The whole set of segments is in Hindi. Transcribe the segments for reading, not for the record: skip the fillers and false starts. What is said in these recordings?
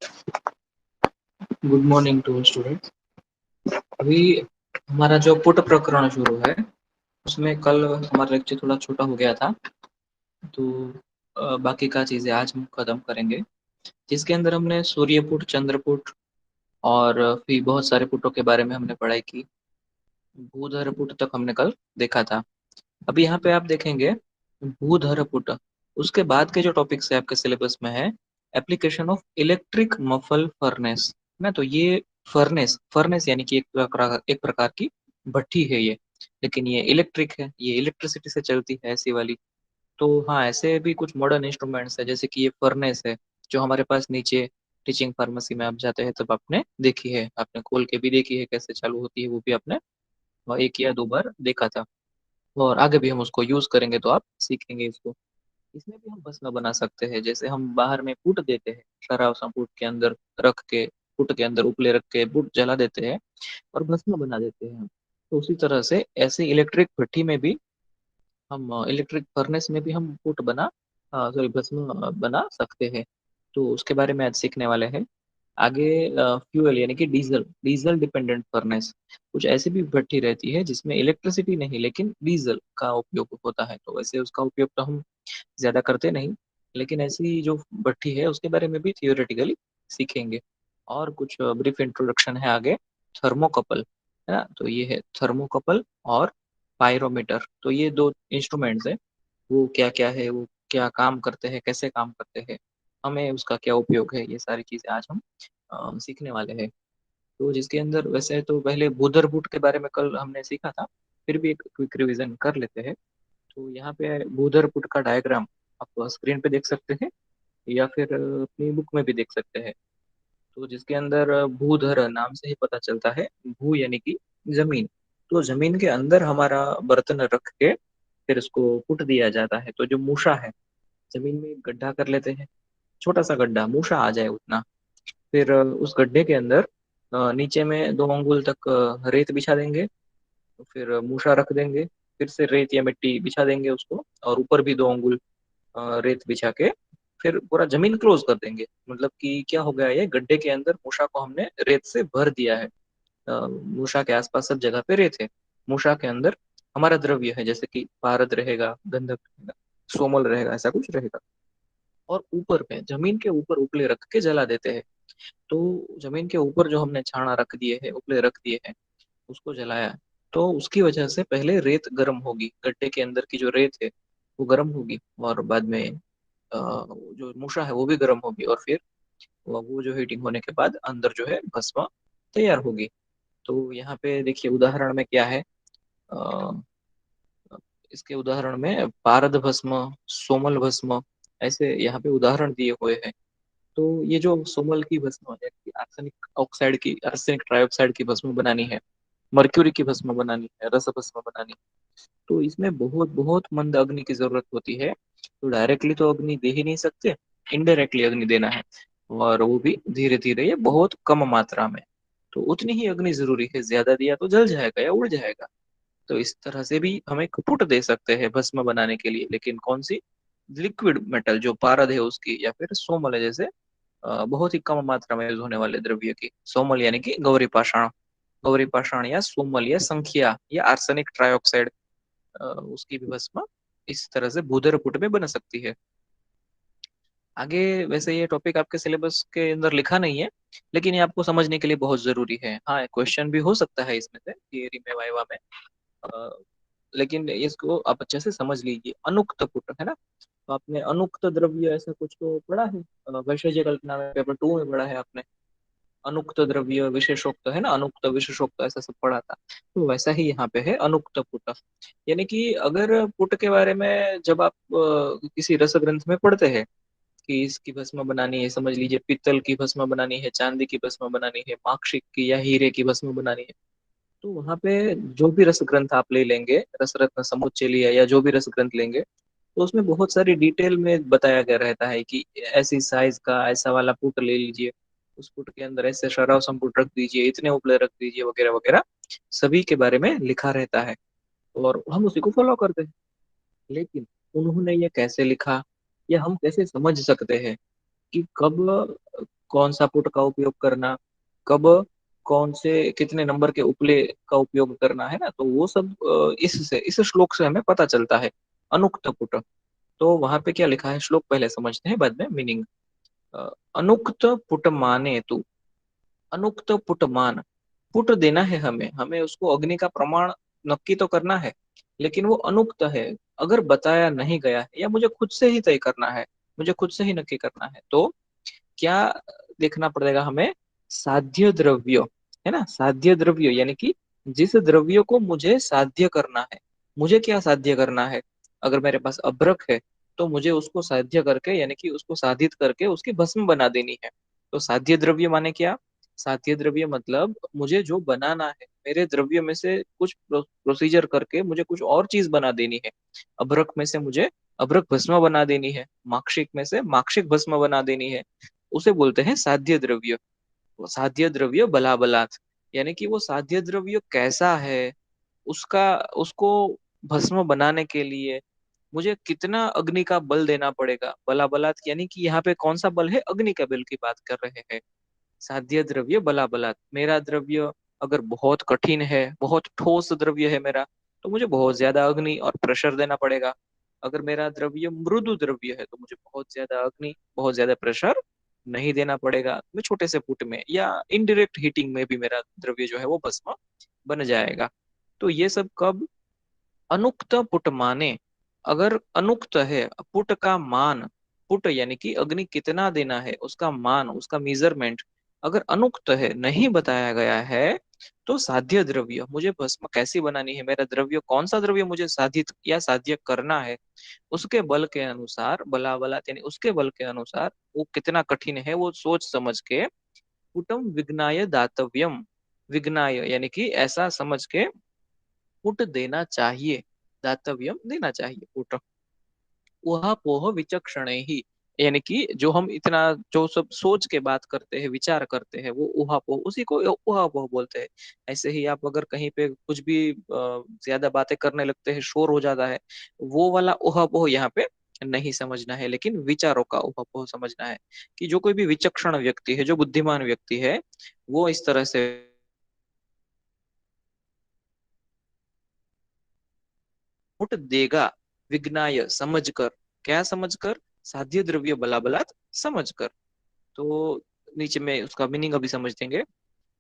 Good morning to students. अभी हमारा जो पुट प्रकरण शुरू है उसमें कल हमारा लेक्चर थोड़ा छोटा हो गया था। तो बाकी का चीज़ें आज हम खत्म करेंगे, जिसके अंदर हमने सूर्यपुट, चंद्रपुट और फिर बहुत सारे पुटों के बारे में हमने पढ़ाई की। भूधर पुट तक हमने कल देखा था। अभी यहाँ पे आप देखेंगे भूधर पुट, उसके बाद के जो टॉपिक्स है आपके सिलेबस में है application of electric muffle furnace ना। तो ये फर्नेस फर्नेस यानी कि एक प्रकार की भट्ठी है ये, लेकिन ये इलेक्ट्रिक है, ये इलेक्ट्रिसिटी से चलती है ऐसी वाली। तो हाँ, ऐसे भी कुछ मॉडर्न इंस्ट्रूमेंट्स है जैसे कि ये फर्नेस है जो हमारे पास नीचे टीचिंग फार्मेसी में आप जाते हैं तब आपने देखी है, आपने खोल के भी देखी है कैसे चालू होती है, वो भी आपने एक या दो बार देखा था। और आगे भी हम उसको यूज करेंगे तो आप सीखेंगे इसको। इसमें भी हम भस्म बना सकते हैं, जैसे हम बाहर में पुट देते हैं, शराब सा पुट के अंदर रख के, पुट के अंदर उपले रख के पुट जला देते हैं और भस्म बना देते हैं। तो उसी तरह से ऐसे इलेक्ट्रिक भट्टी में भी हम, इलेक्ट्रिक फर्नेस में भी हम पुट बना, सॉरी भस्म बना सकते हैं। तो उसके बारे में आज सीखने वाले हैं। आगे फ्यूल यानी कि डीजल डीजल डिपेंडेंट फर्नेस, कुछ ऐसी भी भट्टी रहती है जिसमें इलेक्ट्रिसिटी नहीं लेकिन डीजल का उपयोग होता है। तो वैसे उसका उपयोग तो हम ज्यादा करते नहीं, लेकिन ऐसी जो भट्टी है उसके बारे में भी थियोरेटिकली सीखेंगे। और कुछ ब्रीफ इंट्रोडक्शन है आगे। थर्मोकपल है ना, तो ये है थर्मोकपल और पायरोमीटर। तो ये दो इंस्ट्रूमेंट्स है, वो क्या क्या है, वो क्या काम करते हैं, कैसे काम करते हैं, हमें उसका क्या उपयोग है, ये सारी चीजें आज हम सीखने वाले हैं। तो जिसके अंदर वैसे तो पहले बूदर बूट के बारे में कल हमने सीखा था, फिर भी एक क्विक रिवीजन कर लेते हैं। तो यहाँ पे बूदर बूट का डायग्राम आप स्क्रीन पे देख सकते हैं या फिर अपनी बुक में भी देख सकते हैं। तो जिसके अंदर भूधर नाम से ही पता चलता है, भू यानी कि जमीन। तो जमीन के अंदर हमारा बर्तन रख के फिर उसको पुट दिया जाता है। तो जो मूषा है, जमीन में एक गड्ढा कर लेते हैं, छोटा सा गड्ढा, मूषा आ जाए उतना। फिर उस गड्ढे के अंदर नीचे में 2 अंगुल तक रेत बिछा देंगे, तो फिर मूषा रख देंगे, फिर से रेत या मिट्टी बिछा देंगे उसको, और ऊपर भी 2 अंगुल रेत बिछा के फिर पूरा जमीन क्लोज कर देंगे। मतलब कि क्या हो गया, ये गड्ढे के अंदर मूषा को हमने रेत से भर दिया है। मूषा के आसपास सब जगह पे रेत है, मूषा के अंदर हमारा द्रव्य है, जैसे कि पारद रहेगा, गंधक रहेगा, सोमल रहेगा, ऐसा कुछ रहेगा। और ऊपर में जमीन के ऊपर उपले रख के जला देते हैं। तो जमीन के ऊपर जो हमने छाना रख दिए है, उपले रख दिए हैं, उसको जलाया, तो उसकी वजह से पहले रेत गर्म होगी, गड्ढे के अंदर की जो रेत है वो गर्म होगी, और बाद में जो मूषा है वो भी गर्म होगी, और फिर वो जो हीटिंग होने के बाद अंदर जो है भस्म तैयार होगी। तो यहाँ पे देखिए उदाहरण में क्या है, अ, इसके उदाहरण में पारद भस्म, सोमल भस्म, ऐसे यहाँ पे उदाहरण दिए हुए हैं। तो ये जो सोमल की भस्म है, आर्सेनिक ऑक्साइड की, आर्सेनिक ट्राइऑक्साइड की भस्म बनानी है, मर्क्यूरी की भस्म बनानी है, रस भस्म बनानी है, तो इसमें बहुत बहुत मंद अग्नि की जरूरत होती है। तो डायरेक्टली तो अग्नि दे ही नहीं सकते, इनडायरेक्टली अग्नि देना है, और वो भी धीरे धीरे, ये बहुत कम मात्रा में। तो उतनी ही अग्नि जरूरी है, ज्यादा दिया तो जल जाएगा या उड़ जाएगा। तो इस तरह से भी हम एक फुट दे सकते हैं भस्म बनाने के लिए, लेकिन कौन सी, लिक्विड मेटल जो पारद है उसकी, या फिर सोमल है, जैसे बहुत ही कम मात्रा में यूज होने वाले द्रव्य की, सोमल यानी कि गौरी पाषाण, गौरी पाषाण या सोमल या संखिया या आर्सेनिक ट्राइऑक्साइड, उसकी भी भस्म इस तरह से भूदर पुट में बन सकती है। आगे वैसे ये टॉपिक आपके सिलेबस के अंदर लिखा नहीं है, लेकिन ये आपको समझने के लिए बहुत जरूरी है। हाँ, क्वेश्चन भी हो सकता है इसमें से थियरी में, वाइवा में, अ, लेकिन इसको आप अच्छे से समझ लीजिए। अनुक्त पुट है ना, तो आपने अनुक्त द्रव्य ऐसा कुछ तो पढ़ा है, वैशेज्य कल्पना में पेपर 2 में पढ़ा है आपने। अनुक्त द्रव्य विशेषोक्त है ना, अनुक्त विशेषोक्त ऐसा सब पढ़ा था। तो वैसा ही यहाँ पे है अनुक्त पुट। यानी कि अगर पुट के बारे में जब आप किसी रस ग्रंथ में पढ़ते हैं कि इसकी भस्म बनानी है, समझ लीजिए पीतल की भस्म बनानी है, चांदी की भस्म बनानी है, माक्षिक की या हीरे की भस्म बनानी है, तो वहां पे जो भी रस ग्रंथ आप ले लेंगे, रस रत्न समुच्चय लिया या जो भी रस ग्रंथ लेंगे, तो उसमें बहुत सारी डिटेल में बताया गया रहता है कि ऐसी साइज का ऐसा वाला पुट ले लीजिए, उस पुट के अंदर ऐसे शराब संपुट रख दीजिए, इतने उपले रख दीजिए, वगैरह वगैरह, सभी के बारे में लिखा रहता है, और हम उसी को फॉलो करते हैं। लेकिन उन्होंने ये कैसे लिखा, या हम कैसे समझ सकते हैं कि कब कौन सा पुट का उपयोग करना, कब कौन से कितने नंबर के उपले का उपयोग करना है ना, तो वो सब इससे इस श्लोक से हमें पता चलता है। अनुक्त पुट, तो वहां पे क्या लिखा है, श्लोक पहले समझते हैं बाद में मीनिंग। अनुक्त पुट माने तू, अनुक्त पुट मान, पुट देना है हमें, हमें उसको अग्नि का प्रमाण नक्की तो करना है, लेकिन वो अनुक्त है, अगर बताया नहीं गया है या मुझे खुद से ही तय करना है, मुझे खुद से ही नक्की करना है, तो क्या देखना पड़ेगा हमें, साध्य द्रव्य, है ना, साध्य द्रव्य यानी कि जिस द्रव्य को मुझे साध्य करना है, मुझे क्या साध्य करना है, अगर मेरे पास अभ्रक है तो मुझे उसको साध्य करके यानी कि उसको साधित करके उसकी भस्म बना देनी है। तो साध्य द्रव्य माने क्या, साध्य द्रव्य मतलब मुझे जो बनाना है, मेरे द्रव्य में से कुछ प्रोसीजर करके मुझे कुछ और चीज बना देनी है। अभ्रक में से मुझे अभ्रक भस्म बना देनी है, माक्षिक में से माक्षिक भस्म बना देनी है, उसे बोलते हैं साध्य द्रव्य। वो साध्य द्रव्य बला बलात्, यानी कि वो साध्य द्रव्य कैसा है, उसका उसको भस्म बनाने के लिए मुझे कितना अग्नि का बल देना पड़ेगा, बला बलात् यानी कि यहाँ पे कौन सा बल है, अग्नि का बल की बात कर रहे हैं। साध्य द्रव्य बला बलात्, मेरा द्रव्य अगर बहुत कठिन है, बहुत ठोस द्रव्य है मेरा, तो मुझे बहुत ज्यादा अग्नि और प्रेशर देना पड़ेगा। अगर मेरा द्रव्य मृदु द्रव्य है तो मुझे बहुत ज्यादा अग्नि बहुत ज्यादा प्रेशर नहीं देना पड़ेगा, मैं छोटे से पुट में या इनडायरेक्ट हीटिंग में भी मेरा द्रव्य जो है वो भस्म बन जाएगा। तो ये सब कब, अनुक्त पुट माने, अगर अनुक्त है, पुट का मान, पुट यानी कि अग्नि कितना देना है उसका मान, उसका मेजरमेंट अगर अनुक्त है, नहीं बताया गया है, तो साध्य द्रव्य, मुझे भस्म कैसी बनानी है, मेरा द्रव्य कौन सा द्रव्य मुझे साधित या साध्य करना है, उसके बल के अनुसार, बला बला यानी उसके बल के अनुसार वो कितना कठिन है वो सोच समझ के पुटम विघ्नाय दातव्यम, विघ्नाय यानी कि ऐसा समझ के पुट देना चाहिए, दातव्यम देना चाहिए पुट। ऊहापोह विचक्षणे ही, यानी कि जो हम इतना जो सब सोच के बात करते हैं, विचार करते हैं, वो ऊहापोह, उसी को ऊहापोह बोलते हैं। ऐसे ही आप अगर कहीं पे कुछ भी ज्यादा बातें करने लगते हैं, शोर हो जाता है, वो वाला ऊहापोह यहाँ पे नहीं समझना है, लेकिन विचारों का ऊहापोह समझना है। कि जो कोई भी विचक्षण व्यक्ति है, जो बुद्धिमान व्यक्ति है, वो इस तरह से फुट देगा, विज्ञाय समझकर, क्या समझकर, साध्य द्रव्य बलाबलात समझकर। तो नीचे में उसका मीनिंग अभी समझ देंगे।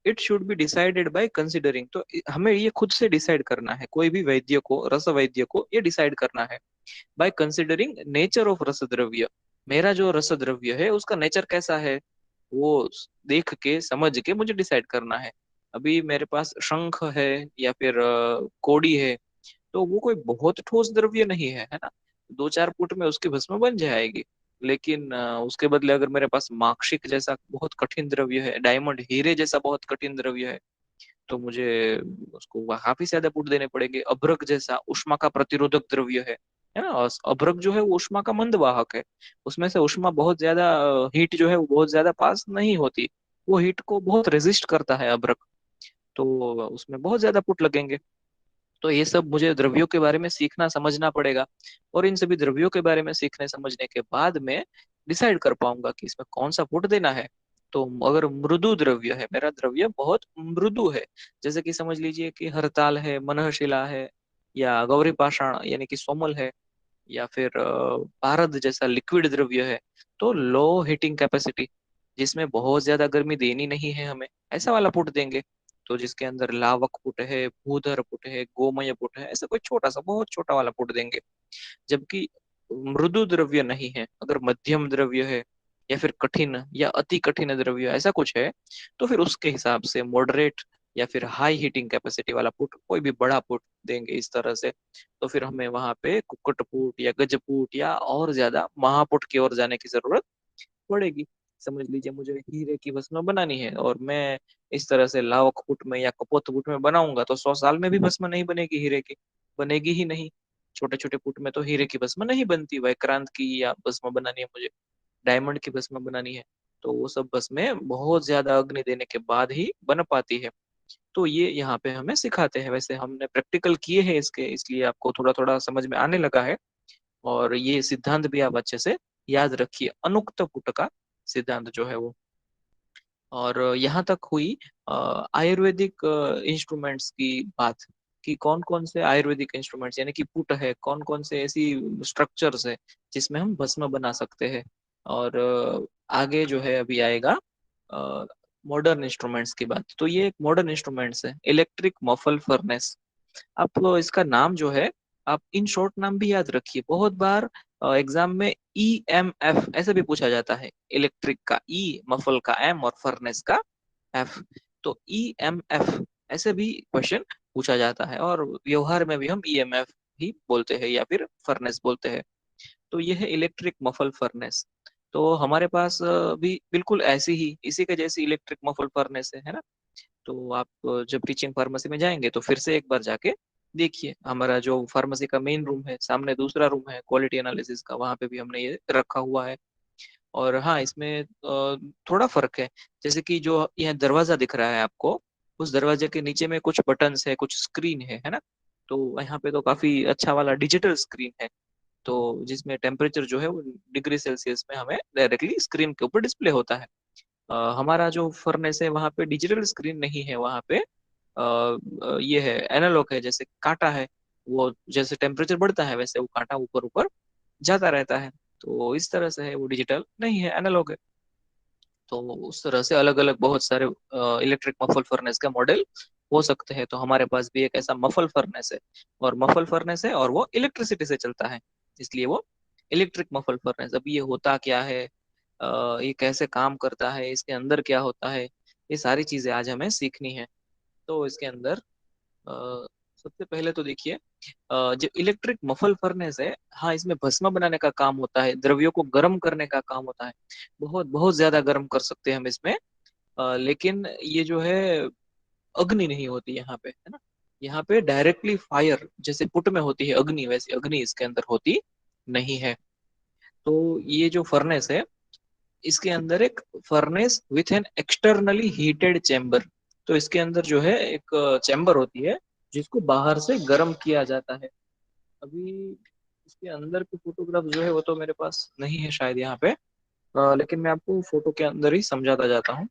It should be decided by considering, तो हमें ये खुद से डिसाइड करना है, कोई भी वैद्य को, रस वैद्य को ये डिसाइड करना है। बाय कंसिडरिंग नेचर ऑफ रस द्रव्य, मेरा जो रस द्रव्य है उसका नेचर कैसा है, वो देख के समझ के मुझे डिसाइड करना है। अभी मेरे पास शंख है या फिर कोड़ी है, तो वो कोई बहुत ठोस द्रव्य नहीं है, है ना, 2-4 फुट में उसकी भस्म बन जाएगी। लेकिन उसके बदले अगर मेरे पास मार्कशीट जैसा बहुत कठिन द्रव्य है, डायमंड हीरे जैसा बहुत कठिन द्रव्य है, तो मुझे उसको काफी ज्यादा पुट देने पड़ेंगे। अभ्रक जैसा उष्मा का प्रतिरोधक द्रव्य है ना, और अभ्रक जो है वो उष्मा का मंद वाहक है, उसमें से उष्मा बहुत ज्यादा, हीट जो है वो बहुत ज्यादा पास नहीं होती, वो हीट को बहुत रेजिस्ट करता है अभ्रक, तो उसमें बहुत ज्यादा पुट लगेंगे। तो ये सब मुझे द्रव्यों के बारे में सीखना समझना पड़ेगा, और इन सभी द्रव्यों के बारे में सीखने समझने के बाद में डिसाइड कर पाऊंगा कि इसमें कौन सा पुट देना है। तो अगर मृदु द्रव्य है, मेरा द्रव्य बहुत मृदु है, जैसे कि समझ लीजिए कि हरताल है, मनहशिला है, या गौरी पाषाण यानी कि सोमल है, या फिर पारद जैसा लिक्विड द्रव्य है, तो लो हीटिंग कैपेसिटी, जिसमें बहुत ज्यादा गर्मी देनी नहीं है हमें, ऐसा वाला पुट देंगे। तो जिसके अंदर लावक पुट है, भूधर पुट है, गोमय पुट है, ऐसा कोई छोटा सा बहुत छोटा वाला पुट देंगे। जबकि मृदु द्रव्य नहीं है, अगर मध्यम द्रव्य है या फिर कठिन या अति कठिन द्रव्य ऐसा कुछ है, तो फिर उसके हिसाब से मॉडरेट या फिर हाई हीटिंग कैपेसिटी वाला पुट, कोई भी बड़ा पुट देंगे इस तरह से। तो फिर हमें वहां पे कुक्कट पुट या गज पुट या और ज्यादा महापुट की ओर जाने की जरूरत पड़ेगी। समझ लीजिए मुझे हीरे की भस्म बनानी है, और मैं इस तरह से लावक पुट में या कपोत पुट में बनाऊंगा, तो 100 साल में भी भस्म नहीं बनेगी हीरे की, बनेगी ही नहीं। छोटे छोटे पुट में तो हीरे की भस्म नहीं बनती, वैक्रांत की या भस्म बनानी है मुझे, डायमंड की भस्म बनानी है, तो वो सब भस्में बहुत ज्यादा अग्नि देने के बाद ही बन पाती है। तो ये यहाँ पे हमें सिखाते हैं, वैसे हमने प्रैक्टिकल किए हैं इसके, इसलिए आपको थोड़ा थोड़ा समझ में आने लगा है। और ये सिद्धांत भी आप अच्छे से याद रखिए, अनुक्त पुट का सिद्धांत जो है वो। और यहाँ तक हुई आयुर्वेदिक इंस्ट्रूमेंट्स की बात, कि कौन कौन से आयुर्वेदिक इंस्ट्रूमेंट्स यानी कि पुट है, कौन कौन से ऐसी स्ट्रक्चर्स है जिसमें हम भस्म बना सकते हैं। और आगे जो है अभी आएगा मॉडर्न इंस्ट्रूमेंट्स की बात। तो ये एक मॉडर्न इंस्ट्रूमेंट्स है, इलेक्ट्रिक मफल फर्नेस। आप इसका नाम जो है, आप इन शॉर्ट नाम भी याद रखिए, बहुत बार एग्जाम में EMF ऐसे भी पूछा जाता है। इलेक्ट्रिक का ई, मफल का एम और फर्नेस का एफ। तो EMF ऐसे भी क्वेश्चन पूछा जाता है, और व्यवहार में भी हम EMF ही बोलते हैं या फिर फर्नेस बोलते हैं। तो ये है इलेक्ट्रिक मफल फर्नेस। तो हमारे पास भी बिल्कुल ऐसी ही, इसी के जैसी इलेक्ट्रिक मफल फर्नेस है ना। तो आप जब टीचिंग फार्मेसी में जाएंगे तो फिर से एक बार जाके देखिए, हमारा जो फार्मेसी का मेन रूम है, सामने दूसरा रूम है क्वालिटी एनालिसिस का, वहां पे भी हमने ये रखा हुआ है। और हाँ, इसमें थोड़ा फर्क है। जैसे कि जो यह दरवाजा दिख रहा है आपको, उस दरवाजे के नीचे में कुछ बटन्स है, कुछ स्क्रीन है ना। तो यहाँ पे तो काफी अच्छा वाला डिजिटल स्क्रीन है, तो जिसमें टेम्परेचर जो है वो डिग्री सेल्सियस में हमें डायरेक्टली स्क्रीन के ऊपर डिस्प्ले होता है। हमारा जो फर्नेस है वहाँ पे डिजिटल स्क्रीन नहीं है, वहाँ पे ये है एनालॉग है, जैसे कांटा है। वो जैसे टेम्परेचर बढ़ता है वैसे वो कांटा ऊपर ऊपर जाता रहता है। तो इस तरह से है, वो डिजिटल नहीं है, एनालॉग है। तो उस तरह से अलग अलग बहुत सारे इलेक्ट्रिक मफल फर्नेस का मॉडल हो सकते हैं। तो हमारे पास भी एक ऐसा मफल फर्नेस है, और मफल फर्नेस है और वो इलेक्ट्रिसिटी से चलता है, इसलिए वो इलेक्ट्रिक मफल फर्नेस। अब ये होता क्या है, ये कैसे काम करता है, इसके अंदर क्या होता है, ये सारी चीजें आज हमें सीखनी है। तो इसके अंदर अ, सबसे पहले तो देखिए, जो इलेक्ट्रिक मफल फर्नेस है, हाँ, इसमें भस्म बनाने का काम होता है, द्रव्यों को गर्म करने का काम होता है। बहुत बहुत ज्यादा गर्म कर सकते हैं हम इसमें। लेकिन ये जो है, अग्नि नहीं होती यहाँ पे, है ना। यहाँ पे डायरेक्टली फायर, जैसे पुट में होती है अग्नि, वैसी अग्नि इसके अंदर होती नहीं है। तो ये जो फर्नेस है, इसके अंदर एक furnace with an externally heated chamber. तो इसके अंदर जो है एक चेम्बर होती है, जिसको बाहर से गर्म किया जाता है। अभी इसके अंदर की फोटोग्राफ जो है वो तो मेरे पास नहीं है शायद यहाँ पे, लेकिन मैं आपको फोटो के अंदर ही समझाता जाता हूँ।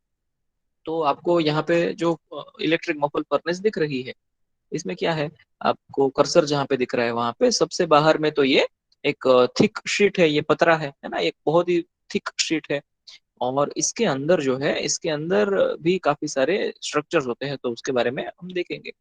तो आपको यहाँ पे जो इलेक्ट्रिक मफल फर्नेस दिख रही है, इसमें क्या है, आपको कर्सर जहाँ पे दिख रहा है वहां पे सबसे बाहर में तो ये एक थिक शीट है, ये पतरा है ना, एक बहुत ही थिक शीट है। और इसके अंदर जो है, इसके अंदर भी काफी सारे स्ट्रक्चर्स होते हैं, तो उसके बारे में हम देखेंगे।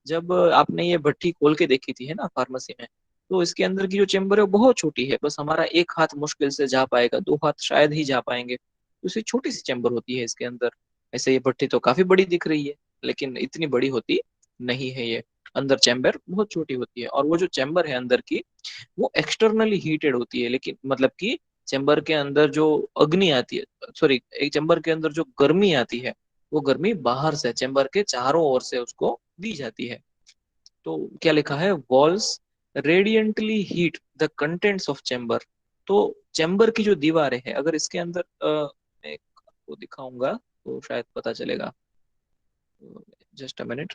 जब आपने ये भट्टी खोल के देखी थी है ना फार्मेसी में, तो इसके अंदर की जो चेम्बर है वो बहुत छोटी है, बस हमारा एक हाथ मुश्किल से जा पाएगा, दो हाथ शायद ही जा पाएंगे, तो इसी छोटी सी चेम्बर होती है इसके अंदर। ऐसे ये भट्टी तो काफी बड़ी दिख रही है, लेकिन इतनी बड़ी होती नहीं है ये। अंदर चैम्बर बहुत छोटी होती है, और वो जो चैम्बर है अंदर की, वो एक्सटर्नली हीटेड होती है, लेकिन मतलब कि चैम्बर के अंदर जो अग्नि आती है, सॉरी, एक चैम्बर के अंदर जो गर्मी आती है, वो गर्मी बाहर से चैम्बर के चारों ओर से उसको दी जाती है। तो क्या लिखा है, walls radiantly heat the contents of chamber. तो चैम्बर की जो दीवारें हैं, अगर इसके अंदर मैं आपको दिखाऊंगा तो शायद पता चलेगा। Just a minute.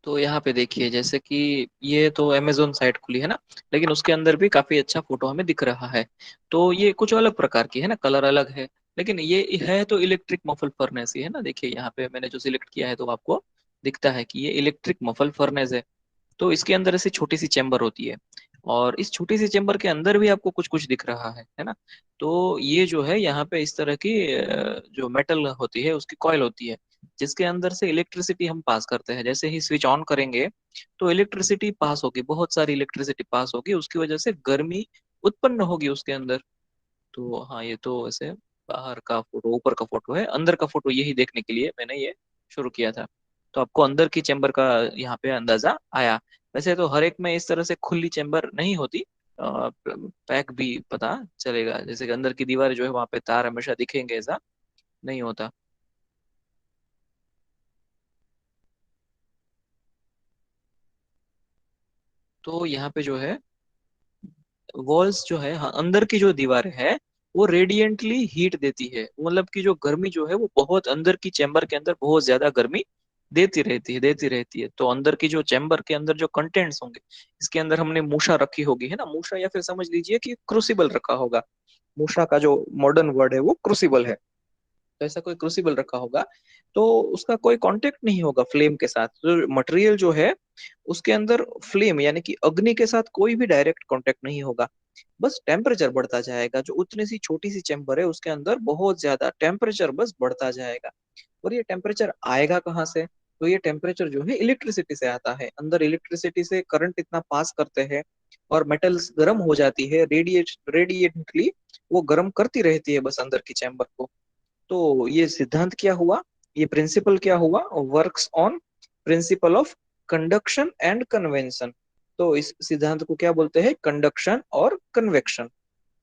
तो यहाँ पे देखिए, जैसे कि ये तो अमेजोन साइट खुली है ना, लेकिन उसके अंदर भी काफी अच्छा फोटो हमें दिख रहा है। तो ये कुछ अलग प्रकार की है ना, कलर अलग है, लेकिन ये है तो इलेक्ट्रिक मफल फर्नेस ही है ना। देखिए यहाँ पे मैंने जो सिलेक्ट किया है, तो आपको दिखता है कि ये इलेक्ट्रिक मफल फर्नेस है। तो इसके अंदर ऐसी छोटी सी चैम्बर होती है, और इस छोटी सी चेम्बर के अंदर भी आपको कुछ कुछ दिख रहा है ना। तो ये जो है यहाँ पे इस तरह की जो मेटल होती है उसकी कॉइल होती है, जिसके अंदर से इलेक्ट्रिसिटी हम पास करते हैं। जैसे ही स्विच ऑन करेंगे तो इलेक्ट्रिसिटी पास होगी, बहुत सारी इलेक्ट्रिसिटी पास होगी, उसकी वजह से गर्मी उत्पन्न होगी उसके अंदर। तो हाँ, ये तो वैसे बाहर का फोटो, ऊपर का फोटो है। अंदर का फोटो यही देखने के लिए मैंने ये शुरू किया था। तो आपको अंदर की चेम्बर का यहाँ पे अंदाजा आया। वैसे तो हर एक में इस तरह से खुली चेम्बर नहीं होती, पैक भी पता चलेगा। जैसे कि अंदर की दीवार जो है वहां पे तार हमेशा दिखेंगे, ऐसा नहीं होता। तो यहाँ पे जो है वॉल्स जो है, हाँ, अंदर की जो दीवार है वो रेडिएंटली हीट देती है। मतलब कि जो गर्मी जो है वो बहुत अंदर की चेम्बर के अंदर बहुत ज्यादा गर्मी देती रहती है। तो अंदर की जो चेम्बर के अंदर जो कंटेंट्स होंगे, इसके अंदर हमने मूषा रखी होगी, है ना, मूषा, या फिर समझ लीजिए कि क्रूसिबल रखा होगा। मूषा का जो मॉडर्न वर्ड है वो क्रूसिबल है। तो ऐसा कोई क्रूसिबल रखा होगा, तो उसका कोई कांटेक्ट नहीं होगा फ्लेम के साथ। जो मटेरियल जो है उसके अंदर फ्लेम यानी कि अग्नि के साथ कोई भी डायरेक्ट कांटेक्ट नहीं होगा। बस टेम्परेचर बढ़ता जाएगा। जो उतनी सी छोटी सी चैम्बर है उसके अंदर बहुत ज्यादा टेम्परेचर बस बढ़ता जाएगा। और ये टेम्परेचर आएगा कहाँ से? तो ये टेम्परेचर जो है इलेक्ट्रिसिटी से आता है। अंदर इलेक्ट्रिसिटी से करंट इतना पास करते हैं और मेटल्स गर्म हो जाती है, रेडिएटली वो गर्म करती रहती है बस अंदर की चैम्बर को। तो ये सिद्धांत क्या हुआ, ये प्रिंसिपल क्या हुआ? Works on principle of conduction and convention. तो इस सिद्धांत को क्या बोलते हैं? कंडक्शन और कन्वेक्शन।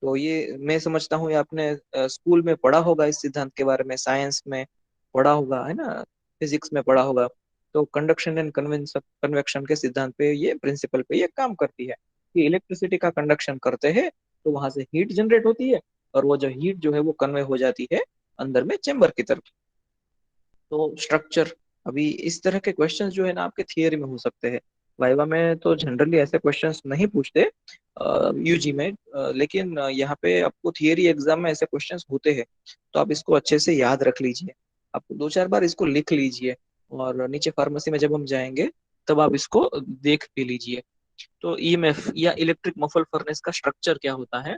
तो ये मैं समझता हूँ ये आपने स्कूल में पढ़ा होगा, इस सिद्धांत के बारे में साइंस में पढ़ा होगा, है ना, फिजिक्स में पढ़ा होगा। तो कंडक्शन एंड कन्वेंशन, कन्वेक्शन के सिद्धांत पे, ये प्रिंसिपल पे ये काम करती है कि इलेक्ट्रिसिटी का कंडक्शन करते हैं तो वहां से हीट जनरेट होती है, और वो जो हीट जो है वो कन्वे हो जाती है अंदर में चेम्बर की तरफ। तो स्ट्रक्चर, अभी इस तरह के क्वेश्चंस जो है ना आपके थियरी में हो सकते हैं। वाइवा में तो जनरली ऐसे क्वेश्चंस नहीं पूछते यूजी में, लेकिन यहाँ पे आपको थियरी एग्जाम में ऐसे क्वेश्चंस होते हैं। तो आप इसको अच्छे से याद रख लीजिए, आप दो चार बार इसको लिख लीजिए, और नीचे फार्मेसी में जब हम जाएंगे तब आप इसको देख भी लीजिए। तो ईएमएफ या इलेक्ट्रिक मफल फर्नेस का स्ट्रक्चर क्या होता है?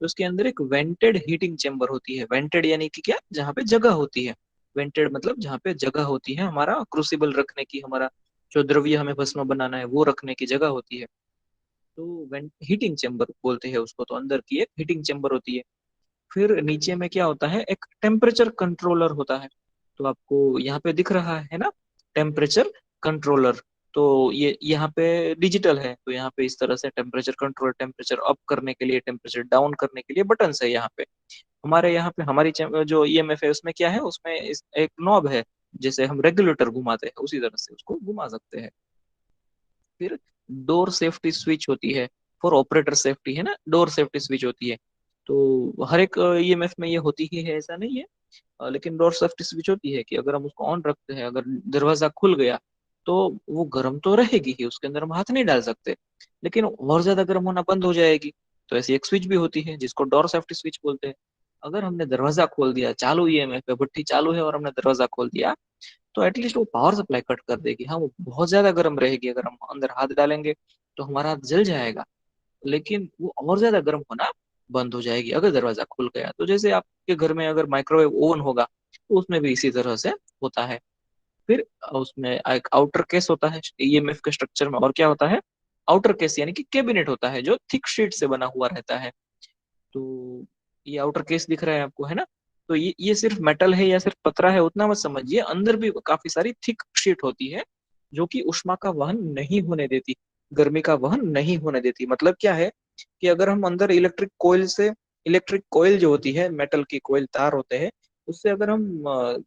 तो उसके अंदर एक वेंटेड हीटिंग चेम्बर होती है। वेंटेड यानी कि क्या? जहाँ पे जगह होती है। वेंटेड मतलब जहाँ पे जगह होती है, हमारा क्रूसिबल रखने की, हमारा जो द्रव्य हमें भस्म बनाना है वो रखने की जगह होती है। तो वेंट हीटिंग चेम्बर बोलते हैं उसको। तो अंदर की एक हीटिंग चेम्बर होती है। फिर नीचे में क्या होता है? एक टेम्परेचर कंट्रोलर होता है। तो आपको यहाँ पे दिख रहा है ना, टेम्परेचर कंट्रोलर। तो ये यहाँ पे डिजिटल है, तो यहाँ पे इस तरह से टेम्परेचर कंट्रोल, टेम्परेचर अप करने के लिए, टेम्परेचर डाउन करने के लिए बटन है यहाँ पे। हमारे यहाँ पे हमारी जो ईएमएफ है उसमें क्या है? उसमें एक नॉब है, जैसे हम रेगुलेटर घुमाते हैं उसी तरह से उसको घुमा सकते हैं। फिर डोर सेफ्टी स्विच होती है, फॉर ऑपरेटर सेफ्टी, है ना, डोर सेफ्टी स्विच होती है। तो हर एक ईएमएफ में ये होती ही है ऐसा नहीं है, लेकिन डोर सेफ्टी स्विच होती है कि अगर हम उसको ऑन रखते हैं, अगर दरवाजा खुल गया तो वो गर्म तो रहेगी ही, उसके अंदर हम हाथ नहीं डाल सकते, लेकिन और ज्यादा गर्म होना बंद हो जाएगी। तो ऐसी एक स्विच भी होती है जिसको डोर सेफ्टी स्विच बोलते हैं। अगर हमने दरवाजा खोल दिया, चालू ईएमएफ पे भट्टी चालू है और हमने दरवाजा खोल दिया, तो एटलीस्ट वो पावर सप्लाई कट कर देगी। हाँ, वो बहुत ज्यादा गर्म रहेगी, अगर हम अंदर हाथ डालेंगे तो हमारा हाथ जल जाएगा, लेकिन वो और ज्यादा गर्म होना बंद हो जाएगी अगर दरवाजा खुल गया। तो जैसे आपके घर में अगर माइक्रोवेव ओवन होगा तो उसमें भी इसी तरह से होता है। फिर उसमें एक आउटर केस होता है ईएमएफ के स्ट्रक्चर में। और क्या होता है? आउटर केस यानी कि कैबिनेट होता है जो थिक शीट से बना हुआ रहता है। तो ये आउटर केस दिख रहा है आपको, है ना? तो ये सिर्फ मेटल है या सिर्फ पतरा है उतना मत समझिए, अंदर भी काफी सारी थिक शीट होती है जो कि उष्मा का वहन नहीं होने देती, गर्मी का वहन नहीं होने देती। मतलब क्या है कि अगर हम अंदर इलेक्ट्रिक कोयल जो होती है, मेटल की कोयल तार होते हैं, उससे अगर हम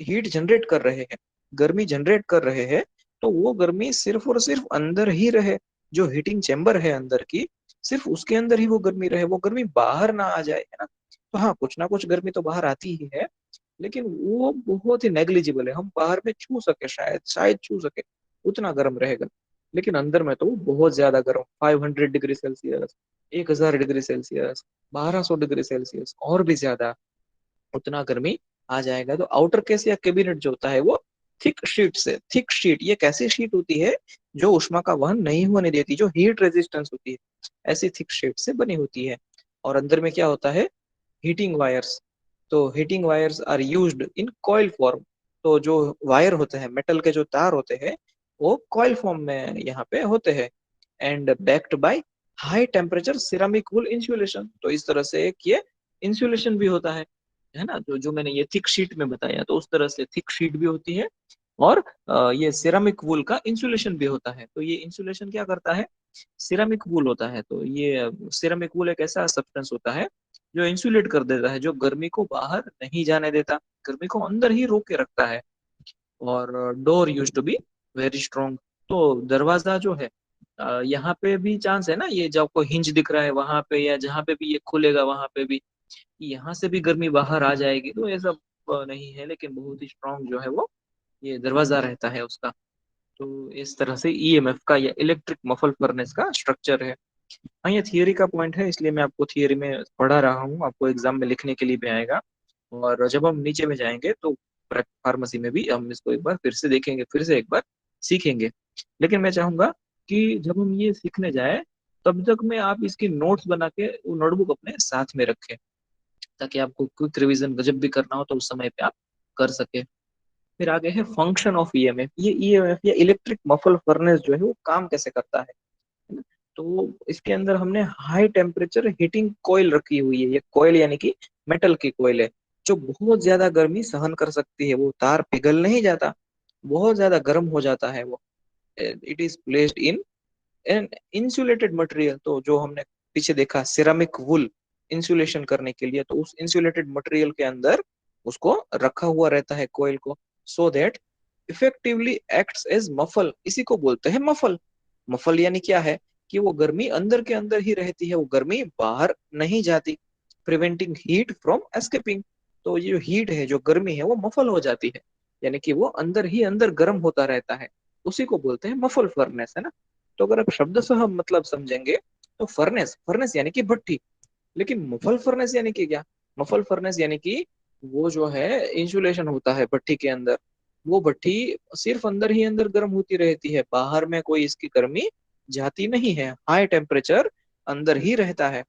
हीट जनरेट कर रहे हैं, गर्मी जनरेट कर रहे हैं, तो वो गर्मी सिर्फ और सिर्फ अंदर ही रहे। जो हीटिंग चेम्बर है अंदर की, सिर्फ उसके अंदर ही वो गर्मी रहे, वो गर्मी बाहर ना आ जाए, है ना। तो हाँ, कुछ ना कुछ गर्मी तो बाहर आती ही है, लेकिन वो बहुत ही नेग्लिजिबल है। हम बाहर में छू सके, शायद शायद छू सके, उतना गर्म रहेगा। लेकिन अंदर में तो वो बहुत ज्यादा गर्म, 500 degree Celsius, 1000 degree Celsius, 1200 degree Celsius, और भी ज्यादा उतना गर्मी आ जाएगा। तो आउटर केस या कैबिनेट जो होता है वो थिक शीट से। थिक शीट ये कैसी शीट होती है जो उष्मा का वहन नहीं होने देती, जो हीट रेजिस्टेंस होती है, ऐसी थिक शीट से बनी होती है। और अंदर में क्या होता है, हीटिंग वायर्स। तो heating wires are used in coil form. तो जो वायर होते हैं, मेटल के जो तार होते हैं, वो कॉइल फॉर्म में यहाँ पे होते हैं। And backed by high temperature ceramic wool insulation. तो इस तरह से एक ये इंसुलेशन भी होता है ना, जो जो मैंने ये थिक शीट में बताया, तो उस तरह से थिक शीट भी होती है। और ये सिरामिक वूल का इंसुलेशन भी होता है। तो ये इंसुलेशन क्या करता है, सिरामिक वूल होता है। तो ये सिरामिक वूल एक ऐसा सब्सटेंस होता है जो इंसुलेट कर देता है, जो गर्मी को बाहर नहीं जाने देता, गर्मी को अंदर ही रोक के रखता है। और door use to be very strong. तो दरवाजा जो है, यहाँ पे भी चांस है ना, ये जो आपको हिंज दिख रहा है वहां पे, या जहाँ पे भी ये खुलेगा वहां पे भी यहाँ से भी गर्मी बाहर आ जाएगी, तो ये सब नहीं है, लेकिन बहुत ही स्ट्रांग जो है वो ये दरवाजा रहता है उसका। तो इस तरह से ईएमएफ का या इलेक्ट्रिक मफल फर्नेस का स्ट्रक्चर है। हाँ, ये थियरी का पॉइंट है, इसलिए मैं आपको थियरी में पढ़ा रहा हूँ, आपको एग्जाम में लिखने के लिए भी आएगा। और जब हम नीचे में जाएंगे तो फार्मेसी में भी हम इसको एक बार फिर से देखेंगे, फिर से एक बार सीखेंगे। लेकिन मैं चाहूंगा कि जब हम ये सीखने जाए, तब तक में आप इसकी नोट्स बना के वो नोटबुक अपने साथ में रखें, ताकि आपको क्विक रिवीजन जब भी करना हो तो उस समय पे आप कर सके। फिर आगे है फंक्शन ऑफ ईएमएफ। ये ईएमएफ या इलेक्ट्रिक मफल फर्नेस जो है वो काम कैसे करता है ना। तो इसके अंदर हमने हाई टेम्परेचर हीटिंग कॉइल रखी हुई है। ये कॉइल यानी कि मेटल की कॉइल है, जो बहुत ज्यादा गर्मी सहन कर सकती है। वो तार पिघल नहीं जाता, बहुत ज्यादा गर्म हो जाता है वो। It is placed in an insulated material. तो जो हमने पीछे देखा सिरामिक वुल इंसुलेशन करने के लिए, तो उस इंसुलेटेड मटेरियल के अंदर उसको रखा हुआ रहता है कोयल को, so that effectively acts as muffle. इसी को बोलते हैं मफल। मफल यानी क्या है, कि वो गर्मी अंदर के अंदर ही रहती है, वो गर्मी बाहर नहीं जाती, प्रिवेंटिंग हीट फ्रॉम एस्केपिंग। तो ये जो हीट है, जो गर्मी है, वो मफल हो जाती है, यानी कि वो अंदर ही अंदर गर्म होता रहता है। उसी को बोलते हैं मफल फर्नेस, है ना। तो अगर आप शब्द से हम मतलब समझेंगे, तो फर्नेस, फर्नेस यानी कि भट्टी। लेकिन मुफल फर्नेस यानी कि क्या, मुफल फर्नेस यानी कि वो जो है इंसुलेशन होता है भट्टी के अंदर, वो भट्टी सिर्फ अंदर ही अंदर गर्म होती रहती है, बाहर में कोई इसकी गर्मी जाती नहीं है, हाई टेम्परेचर अंदर ही रहता है।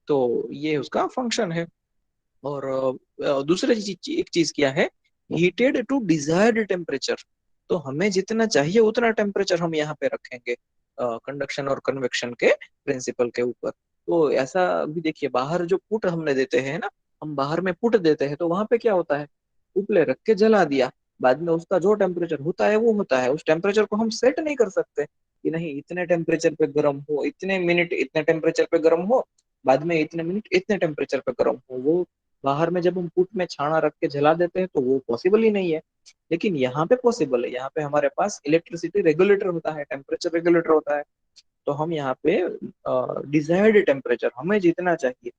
तो ये उसका फंक्शन है। और दूसरी चीज, एक चीज क्या है, हीटेड टू डिजायर्ड टेम्परेचर। तो हमें जितना चाहिए उतना टेम्परेचर हम यहाँ पे रखेंगे, कंडक्शन और कन्वेक्शन के प्रिंसिपल के ऊपर। तो ऐसा भी देखिए, बाहर जो पुट हमने देते हैं ना, हम बाहर में पुट देते हैं, तो वहां पे क्या होता है, उपले रख के जला दिया, बाद में उसका जो टेम्परेचर होता है वो होता है। उस टेम्परेचर को हम सेट नहीं कर सकते कि नहीं इतने टेम्परेचर पे गर्म हो, इतने मिनट इतने टेम्परेचर पे गर्म हो, बाद में इतने मिनट इतने टेम्परेचर पे गर्म हो। वो बाहर में जब हम पुट में छाना रख के जला देते हैं तो वो पॉसिबल ही नहीं है। लेकिन यहाँ पे पॉसिबल है, यहाँ पे हमारे पास इलेक्ट्रिसिटी रेगुलेटर होता है, टेम्परेचर रेगुलेटर होता है। तो हम यहाँ पे डिजायर्ड टेम्परेचर, हमें जितना चाहिए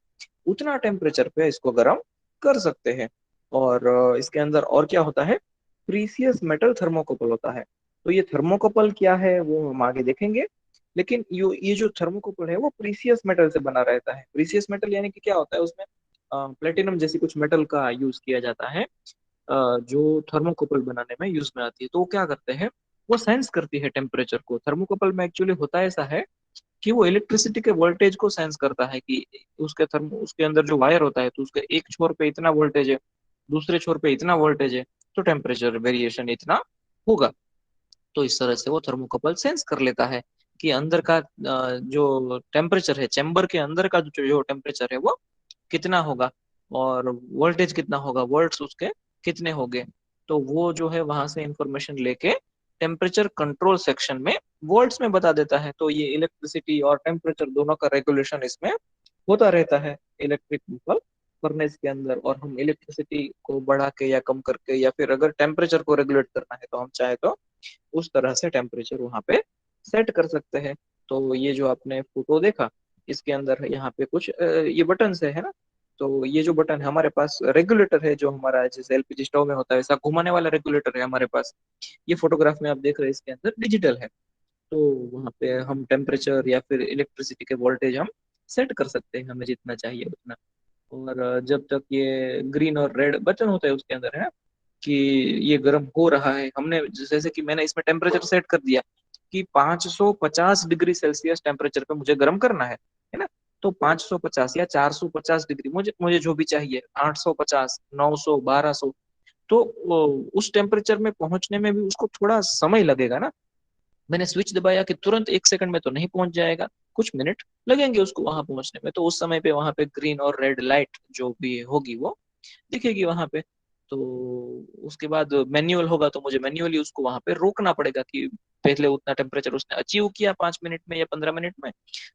उतना टेम्परेचर पे इसको गर्म कर सकते हैं। और इसके अंदर और क्या होता है, प्रीसियस मेटल थर्मोकपल होता है। तो ये थर्मोकपल क्या है वो हम आगे देखेंगे। लेकिन ये जो थर्मोकपल है वो प्रीसियस मेटल से बना रहता है। प्रीसियस मेटल यानी कि क्या होता है, उसमें प्लेटिनम जैसी कुछ मेटल का यूज किया जाता है, जो थर्मोकपल बनाने में यूज में आती है। तो वो क्या करते हैं, वो सेंस करती है टेम्परेचर को। थर्मोकपल में एक्चुअली होता ऐसा है कि वो इलेक्ट्रिसिटी के वोल्टेज को सेंस करता है, कि उसके अंदर जो वायर होता है, तो उसके एक छोर पे इतना वोल्टेज है, दूसरे छोर पे इतना वोल्टेज है, तो टेम्परेचर वेरिएशन इतना होगा। तो इस तरह से वो थर्मोकपल सेंस कर लेता है कि अंदर का जो टेम्परेचर है, चेम्बर के अंदर का जो टेम्परेचर है वो कितना होगा, और वोल्टेज कितना होगा, वोल्ट्स उसके कितने होंगे। तो वो जो है वहां से इंफॉर्मेशन लेके टेम्परेचर कंट्रोल सेक्शन में वोल्ट्स में बता देता है। तो ये इलेक्ट्रिसिटी और टेम्परेचर दोनों का रेगुलेशन इसमें होता रहता है इलेक्ट्रिक फर्नेस के अंदर। और हम इलेक्ट्रिसिटी को बढ़ा के या कम करके, या फिर अगर टेम्परेचर को रेगुलेट करना है तो हम चाहे तो उस तरह से टेम्परेचर वहां पे सेट कर सकते हैं। तो ये जो आपने फोटो देखा, इसके अंदर यहाँ पे कुछ ये बटन है ना। तो ये जो बटन है, हमारे पास रेगुलेटर है, जो हमारा जैसे एलपीजी स्टोव में होता है वैसा घुमाने वाला रेगुलेटर है हमारे पास। ये फोटोग्राफ में आप देख रहे हैं, इसके अंदर डिजिटल है। तो वहाँ पे हम टेम्परेचर या फिर इलेक्ट्रिसिटी के वोल्टेज हम सेट कर सकते हैं, हमें जितना चाहिए उतना। और जब तक ये ग्रीन और रेड बटन होता है उसके अंदर, है ना, कि ये गर्म हो रहा है, हमने जैसे कि मैंने इसमें टेम्परेचर सेट कर दिया कि 550 डिग्री सेल्सियस टेम्परेचर पे मुझे गर्म करना है ना। तो 550 या 450 डिग्री, मुझे मुझे जो भी चाहिए, 850, 900, 1200, तो उस टेम्परेचर में पहुंचने में भी उसको थोड़ा समय लगेगा ना। मैंने स्विच दबाया कि तुरंत 1 सेकंड में तो नहीं पहुंच जाएगा, कुछ मिनट लगेंगे उसको वहां पहुंचने में। तो उस समय पे वहां पे ग्रीन और रेड लाइट जो भी होगी वो दिखेगी वहां पे। तो उसके बाद मैन्युअल होगा तो मुझे मैन्युअली उसको वहां पे रोकना पड़ेगा कि पहले उतना टेम्परेचर उसने अचीव किया 5 मिनट में या 15 मिनट में,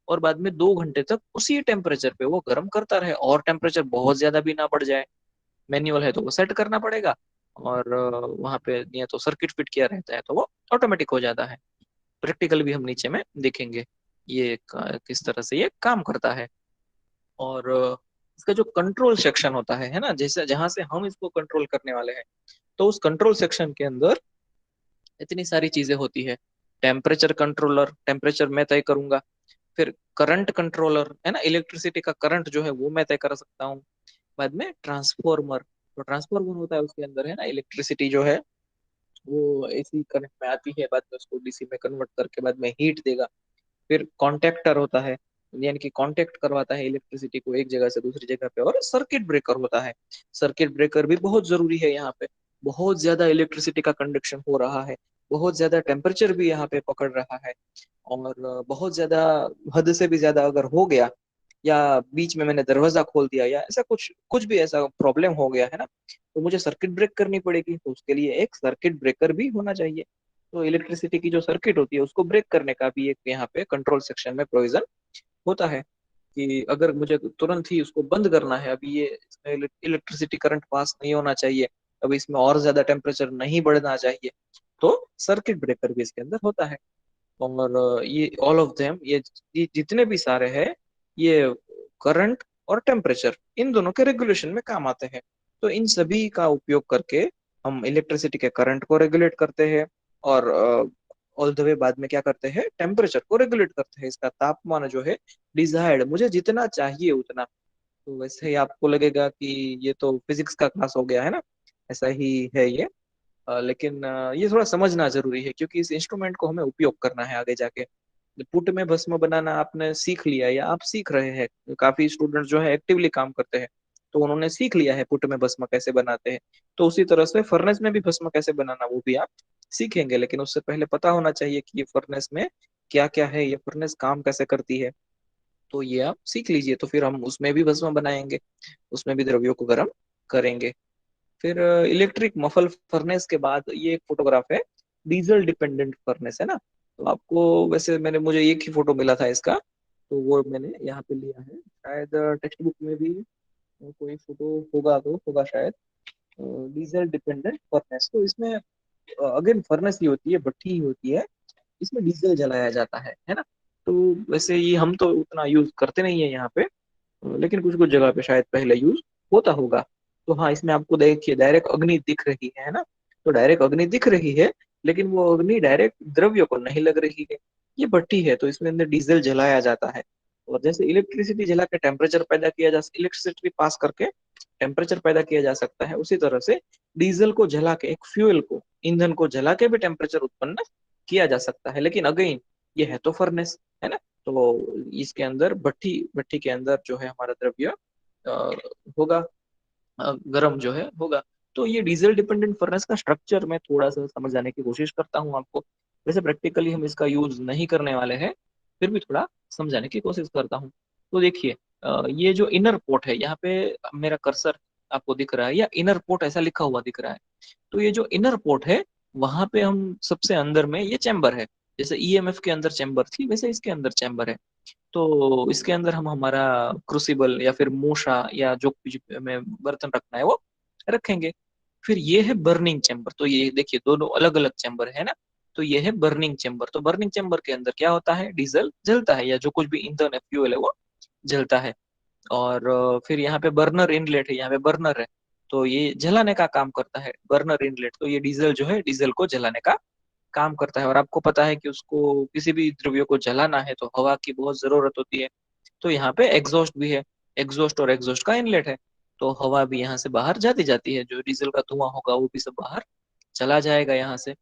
और बाद में 2 घंटे तक उसी टेम्परेचर पे वो गर्म करता रहे, और टेम्परेचर बहुत ज्यादा भी ना बढ़ जाए। मैन्युअल है तो वो सेट करना पड़ेगा, और वहां पे या तो सर्किट फिट किया रहता है तो वो ऑटोमेटिक हो जाता है। प्रैक्टिकल भी हम नीचे में देखेंगे ये किस तरह से ये काम करता है। और इसका जो कंट्रोल सेक्शन होता है ना, जैसे जहां से हम इसको कंट्रोल करने वाले हैं, तो उस कंट्रोल सेक्शन के अंदर इतनी सारी चीजें होती है। टेम्परेचर कंट्रोलर, टेम्परेचर मैं तय करूंगा। फिर करंट कंट्रोलर है ना, इलेक्ट्रिसिटी का करंट जो है वो मैं तय कर सकता हूँ। बाद में ट्रांसफॉर्मर, तो ट्रांसफॉर्मर होता है उसके अंदर, है ना, इलेक्ट्रिसिटी जो है वो एसी करंट में आती है, बाद में उसको डीसी में कन्वर्ट करके बाद में हीट देगा। फिर कॉन्टेक्टर होता है, यानी कि कांटेक्ट करवाता है इलेक्ट्रिसिटी को एक जगह से दूसरी जगह पे। और सर्किट ब्रेकर होता है, सर्किट ब्रेकर भी बहुत जरूरी है यहाँ पे। बहुत ज्यादा इलेक्ट्रिसिटी का कंडक्शन हो रहा है, बहुत ज्यादा टेम्परेचर भी यहाँ पे पकड़ रहा है, और बहुत ज्यादा, हद से भी ज्यादा अगर हो गया, या बीच में मैंने दरवाजा खोल दिया, या ऐसा कुछ कुछ भी ऐसा प्रॉब्लम हो गया है ना, तो मुझे सर्किट ब्रेक करनी पड़ेगी। तो उसके लिए एक सर्किट ब्रेकर भी होना चाहिए। तो इलेक्ट्रिसिटी की जो सर्किट होती है उसको ब्रेक करने का भी एक यहाँ पे कंट्रोल सेक्शन में प्रोविजन होता है, कि अगर मुझे तुरंत ही उसको बंद करना है, अभी ये इसमें इलेक्ट्रिसिटी करंट पास नहीं होना चाहिए, अभी इसमें और ज्यादा टेम्परेचर नहीं बढ़ना चाहिए, तो सर्किट ब्रेकर भी इसके अंदर होता है। और ये ऑल ऑफ देम, ये जितने भी सारे हैं, ये करंट और टेम्परेचर इन दोनों के रेगुलेशन में काम आते हैं। तो इन सभी का उपयोग करके हम इलेक्ट्रिसिटी के करंट को रेगुलेट करते हैं, और ऑल द वे बाद में क्या करते हैं, टेम्परेचर को रेगुलेट करते हैं, इसका तापमान जो है डिजायर्ड मुझे जितना चाहिए उतना। तो वैसे ही आपको लगेगा कि ये तो फिजिक्स का क्लास हो गया है ना, ऐसा ही है ये। लेकिन ये थोड़ा समझना जरूरी है, क्योंकि इस इंस्ट्रूमेंट को हमें उपयोग करना है आगे जाके। पुट में भस्म बनाना आपने सीख लिया या आप सीख रहे हैं, काफी स्टूडेंट जो है एक्टिवली काम करते हैं, तो उन्होंने सीख लिया है पुट में भस्म कैसे बनाते हैं। तो उसी तरह से फर्नेस में भी भस्म कैसे बनाना वो भी आप सीखेंगे, लेकिन उससे पहले पता होना चाहिए कि ये फर्नेस में क्या क्या है, ये फर्नेस काम कैसे करती है। तो ये आप सीख लीजिए, तो फिर हम उसमें भी भस्म बनाएंगे, उसमें भी द्रव्यों को गर्म करेंगे। फिर इलेक्ट्रिक मफल फर्नेस के बाद ये एक फोटोग्राफ है, डीजल डिपेंडेंट फर्नेस है ना। तो आपको वैसे मैंने मुझे एक ही फोटो मिला था इसका, तो वो मैंने यहाँ पे लिया है। शायद टेक्स्ट बुक में भी कोई फोटो होगा तो होगा शायद। डीजल डिपेंडेंट फर्नेस, तो इसमें अगेन फर्नेस ही होती है, भट्टी ही होती है, इसमें डीजल जलाया जाता है ना। तो वैसे ये हम तो उतना यूज करते नहीं है यहाँ पे, लेकिन कुछ कुछ जगह पे शायद पहले यूज होता होगा। तो हाँ, इसमें आपको देखिए डायरेक्ट अग्नि दिख रही है ना। तो डायरेक्ट अग्नि दिख रही है, लेकिन वो अग्नि डायरेक्ट द्रव्य को नहीं लग रही है। ये भट्टी है तो इसमें अंदर डीजल जलाया जाता है। और जैसे इलेक्ट्रिसिटी जला के टेम्परेचर पैदा किया जा, इलेक्ट्रिसिटी पास करके टेम्परेचर पैदा किया जा सकता है, उसी तरह से डीजल को जला के, एक फ्यूल को, ईंधन को जला के भी टेम्परेचर उत्पन्न किया जा सकता है। लेकिन अगेन ये है तो फर्नेस, है ना। तो इसके अंदर भट्टी, भट्टी के अंदर जो है हमारा द्रव्य अ, होगा, गर्म जो है होगा। तो ये डीजल डिपेंडेंट फर्नेस का स्ट्रक्चर मैं थोड़ा सा समझाने की कोशिश करता हूँ आपको। वैसे प्रैक्टिकली हम इसका यूज नहीं करने वाले हैं, फिर भी थोड़ा समझाने की कोशिश करता हूँ। तो देखिए, ये जो इनर पोर्ट है, यहाँ पे मेरा कर्सर आपको दिख रहा है, या इनर पोर्ट ऐसा लिखा हुआ दिख रहा है। तो ये जो इनर पोर्ट है, वहां पे हम सबसे अंदर में ये चैम्बर है। जैसे ईएमएफ के अंदर चैम्बर थी, वैसे इसके अंदर चैम्बर है। तो इसके अंदर हम हमारा क्रूसिबल या फिर मूसा या जो कुछ हमें बर्तन रखना है वो रखेंगे। फिर ये है बर्निंग चैम्बर। तो ये देखिए दोनों अलग अलग चैम्बर है ना। तो ये है बर्निंग चैम्बर। तो बर्निंग चैम्बर के अंदर क्या होता है, डीजल जलता है, या जो कुछ भी ईंधन है, फ्यूल है, वो जलता है। और फिर यहाँ पे बर्नर इनलेट है, यहाँ पे बर्नर है, तो ये जलाने का काम करता है बर्नर इनलेट। तो ये डीजल जो है, डीजल को जलाने का काम करता है। और आपको पता है कि उसको किसी भी द्रव्य को जलाना है तो हवा की बहुत जरूरत होती है। तो यहाँ पे एग्जॉस्ट भी है, एग्जॉस्ट और एग्जॉस्ट का इनलेट है। तो हवा भी यहाँ से बाहर जाती जाती है, जो डीजल का धुआं होगा वो भी सब बाहर चला जाएगा यहाँ से।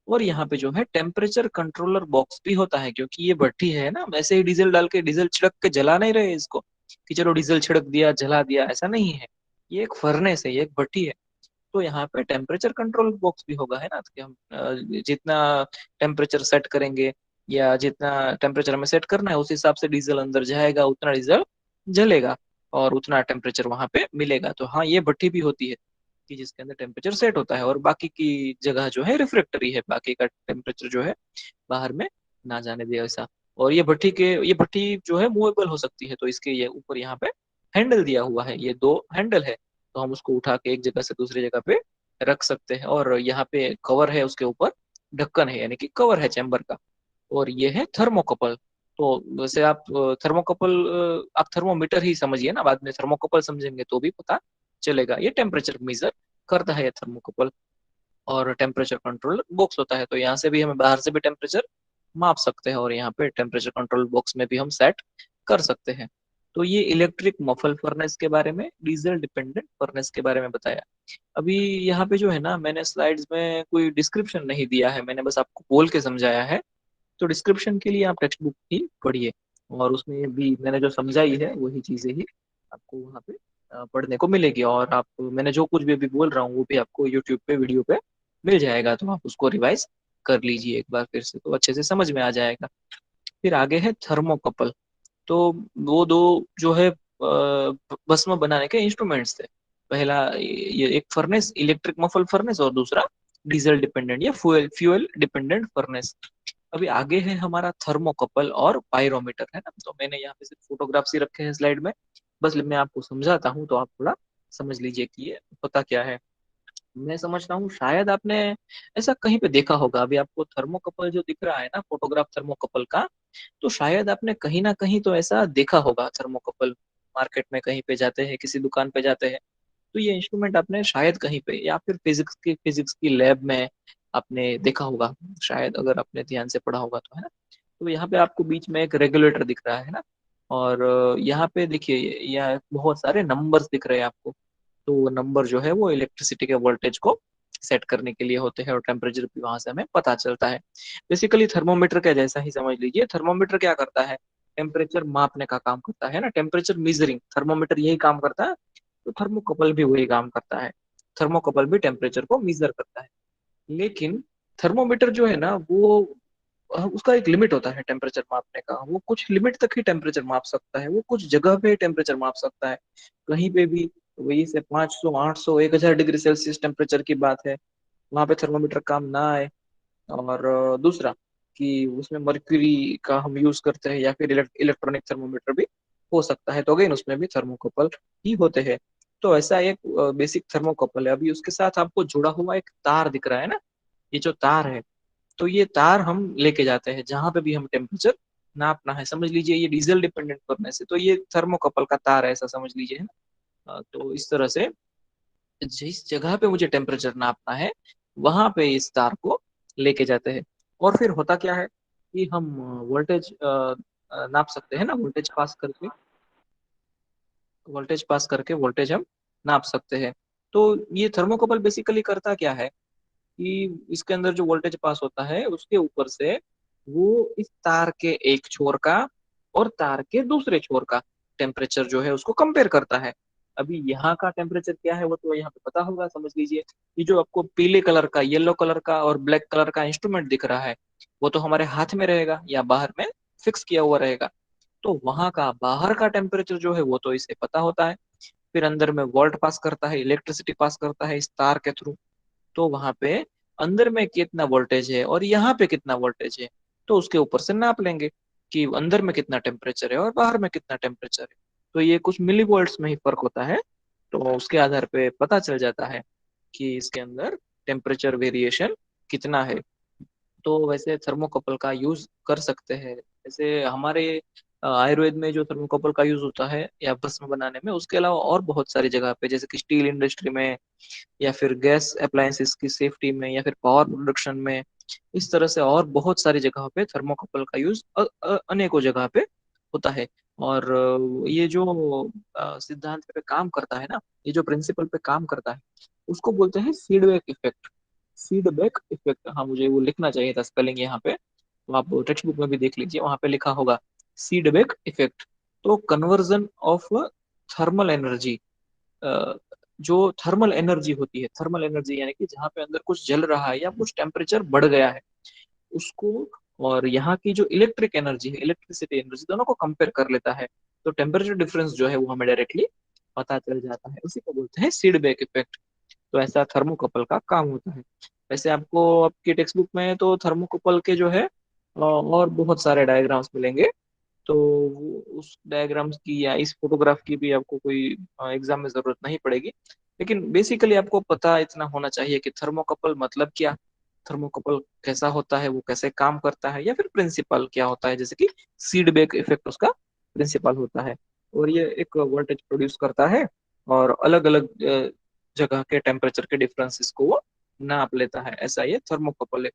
और यहाँ पे जो है टेम्परेचर कंट्रोलर बॉक्स भी होता है, क्योंकि ये भट्ठी है ना, वैसे ही डीजल डाल के डीजल छिड़क के जला नहीं रहे इसको, कि चलो डीजल छिड़क दिया जला दिया, ऐसा नहीं है। ये एक फर्नेस है, ये एक भट्ठी है। तो यहाँ पे टेम्परेचर कंट्रोल बॉक्स भी होगा, है ना, कि हम जितना टेम्परेचर सेट करेंगे या जितना टेम्परेचर हमें सेट करना है उस हिसाब से डीजल अंदर जाएगा, उतना डीजल जलेगा और उतना टेम्परेचर वहां पे मिलेगा। तो हाँ, ये भट्ठी भी होती है कि जिसके अंदर टेम्परेचर सेट होता है, और बाकी की जगह जो है रिफ्रेक्टरी है, बाकी का टेम्परेचर जो है बाहर में ना जाने दे ऐसा। और ये भट्ठी जो है मूवेबल हो सकती है, तो इसके ये ऊपर यहाँ पे हैंडल दिया हुआ है, ये दो हैंडल है, तो हम उसको उठा के एक जगह से दूसरी जगह पे रख सकते हैं। और यहाँ पे कवर है, उसके ऊपर ढक्कन है, यानी कि कवर है चैम्बर का। और ये है थर्मोकपल। तो वैसे आप थर्मोकपल, आप थर्मोमीटर ही समझिए ना, बाद में थर्मोकपल समझेंगे तो भी पता चलेगा। ये टेम्परेचर मेजर करता है ये थर्मोकपल। और टेम्परेचर कंट्रोल बॉक्स होता है, तो यहाँ से भी हमें बाहर से भी टेम्परेचर माप सकते हैं, और यहाँ पे टेम्परेचर कंट्रोल बॉक्स में भी हम सेट कर सकते हैं। तो ये इलेक्ट्रिक मफल फर्नेस के बारे में, डीजल डिपेंडेंट फर्नेस के बारे में बताया। अभी यहाँ पे जो है ना, मैंने स्लाइड्स में कोई डिस्क्रिप्शन नहीं दिया है, मैंने बस आपको बोल के समझाया है। तो डिस्क्रिप्शन के लिए आप टेक्स्ट बुक ही पढ़िए, और उसमें भी मैंने जो समझाई है वही चीजें ही आपको वहाँ पे पढ़ने को मिलेगी। और आप, मैंने जो कुछ भी अभी बोल रहा हूँ वो भी आपको यूट्यूब पे वीडियो पे मिल जाएगा, तो आप उसको रिवाइज कर लीजिए एक बार फिर से, तो अच्छे से समझ में आ जाएगा। फिर आगे है थर्मोकपल। तो वो दो जो है भस्म बनाने के इंस्ट्रूमेंट्स थे। पहला ये एक फर्नेस, इलेक्ट्रिक मफल फर्नेस, और दूसरा डीजल डिपेंडेंट या फ्यूल फ्यूल डिपेंडेंट फर्नेस। अभी आगे है हमारा थर्मोकपल और पायरोमीटर, है ना। तो मैंने यहाँ पे सिर्फ फोटोग्राफ्स ही रखे हैं स्लाइड में, बस मैं आपको समझाता हूँ तो आप थोड़ा समझ लीजिए कि ये होता क्या है। मैं समझता हूँ शायद आपने ऐसा कहीं पे देखा होगा, अभी आपको थर्मोकपल जो दिख रहा है ना, फोटोग्राफ थर्मोकपल का, तो शायद आपने कहीं ना कहीं तो ऐसा देखा होगा थर्मोकपल। मार्केट में कहीं पे जाते हैं, किसी दुकान पे जाते हैं, तो ये इंस्ट्रूमेंट आपने शायद कहीं पे, या फिर फिजिक्स की लैब में आपने देखा होगा, शायद अगर आपने ध्यान से पढ़ा होगा तो, है ना। तो यहाँ पे आपको बीच में एक रेगुलेटर दिख रहा है ना, और यहाँ पे देखिए, यहाँ बहुत सारे नंबर्स दिख रहे हैं आपको। तो वो नंबर जो है वो इलेक्ट्रिसिटी के वोल्टेज को सेट करने के लिए होते हैं, और टेम्परेचर भी वहां से हमें पता चलता है। बेसिकली थर्मोमीटर का जैसा ही समझ लीजिए, थर्मोमीटर क्या करता है, टेम्परेचर मापने का काम करता है ना, टेम्परेचर मीजरिंग, थर्मोमीटर यही काम करता है। तो थर्मोकपल भी वही काम करता है, थर्मोकपल भी टेम्परेचर को मीजर करता है। लेकिन थर्मोमीटर जो है ना वो, उसका एक लिमिट होता है टेम्परेचर मापने का, वो कुछ लिमिट तक ही टेम्परेचर माप सकता है, वो कुछ जगह पे टेम्परेचर माप सकता है, कहीं पे भी। वही से 500 800 1000 डिग्री सेल्सियस टेम्परेचर की बात है, वहां पे थर्मोमीटर काम ना आए। और दूसरा कि उसमें मर्क्यूरी का हम यूज करते हैं, या फिर इलेक्ट्रॉनिक थर्मोमीटर भी हो सकता है, तो अगेन उसमें भी थर्मोकपल ही होते हैं। तो ऐसा एक बेसिक थर्मोकपल है। अभी उसके साथ आपको जुड़ा हुआ एक तार दिख रहा है ना, ये जो तार है, तो ये तार हम लेके जाते हैं जहां पे भी हम टेम्परेचर नापना है। समझ लीजिए ये डीजल डिपेंडेंट करने से, तो ये थर्मोकपल का तार है, ऐसा समझ लीजिए, है ना। तो इस तरह से जिस जगह पे मुझे टेम्परेचर नापना है वहां पे इस तार को लेके जाते हैं। और फिर होता क्या है कि हम वोल्टेज नाप सकते हैं ना, वोल्टेज पास करके वोल्टेज हम नाप सकते हैं। तो ये थर्मोकपल बेसिकली करता क्या है कि इसके अंदर जो वोल्टेज पास होता है उसके ऊपर से वो इस तार के एक छोर का और तार के दूसरे छोर का टेम्परेचर जो है उसको कंपेयर करता है। अभी यहाँ का टेम्परेचर क्या है वो तो यहाँ पे पता होगा, समझ लीजिए। ये जो आपको पीले कलर का, येलो कलर का और ब्लैक कलर का इंस्ट्रूमेंट दिख रहा है, वो तो हमारे हाथ में रहेगा या बाहर में फिक्स किया हुआ रहेगा। तो वहां का बाहर का टेम्परेचर जो है वो तो इसे पता होता है। फिर अंदर में वोल्ट पास करता है, इलेक्ट्रिसिटी पास करता है इस तार के थ्रू। तो वहां पे अंदर में कितना वोल्टेज है और यहाँ पे कितना वोल्टेज है, तो उसके ऊपर से नाप लेंगे कि अंदर में कितना टेम्परेचर है और बाहर में कितना टेम्परेचर है। तो ये कुछ मिली वोल्ट्स में ही फर्क होता है, तो उसके आधार पे पता चल जाता है कि इसके अंदर टेम्परेचर वेरिएशन कितना है। तो वैसे थर्मोकपल का यूज कर सकते हैं। जैसे हमारे आयुर्वेद में जो थर्मोकपल का यूज होता है या भस्म बनाने में, उसके अलावा और बहुत सारी जगह पे, जैसे कि स्टील इंडस्ट्री में, या फिर गैस अप्लायंसेस की सेफ्टी में, या फिर पावर प्रोडक्शन में, इस तरह से और बहुत सारी जगहों पे थर्मोकपल का यूज अनेकों जगह पे होता है। और ये जो सिद्धांत पे काम करता है ना, ये जो प्रिंसिपल पे काम करता है, उसको बोलते हैं फीडबैक इफेक्ट। फीडबैक इफेक्ट, हाँ मुझे वो लिखना चाहिए था स्पेलिंग यहाँ पे, तो आप टेक्स्ट बुक में भी देख लीजिए, वहां पे लिखा होगा फीडबैक इफेक्ट। तो कन्वर्जन ऑफ थर्मल एनर्जी, जो थर्मल एनर्जी होती है, थर्मल एनर्जी यानी कि जहाँ पे अंदर कुछ जल रहा है या कुछ टेम्परेचर बढ़ गया है उसको, और यहाँ की जो इलेक्ट्रिक एनर्जी है, इलेक्ट्रिसिटी एनर्जी, दोनों को कंपेयर कर लेता है। तो टेम्परेचर डिफरेंस जो है वो हमें डायरेक्टली पता चल जाता है, उसी को बोलते हैं फीडबैक इफेक्ट। तो ऐसा थर्मोकपल का काम होता है। वैसे आपको आपकी टेक्स्ट बुक में तो थर्मोकपल के जो है और बहुत सारे डायग्राम्स मिलेंगे। तो उस डायग्राम्स की या इस फोटोग्राफ की भी आपको कोई एग्जाम में जरूरत नहीं पड़ेगी। लेकिन बेसिकली आपको पता इतना होना चाहिए कि थर्मोकपल मतलब क्या, थर्मोकपल कैसा होता है, वो कैसे काम करता है, या फिर प्रिंसिपल क्या होता है, जैसे कि फीडबैक इफेक्ट उसका प्रिंसिपल होता है। और ये एक वोल्टेज प्रोड्यूस करता है, और अलग अलग जगह के टेम्परेचर के डिफरेंसेस को वो नाप लेता है, ऐसा ये थर्मोकपल है।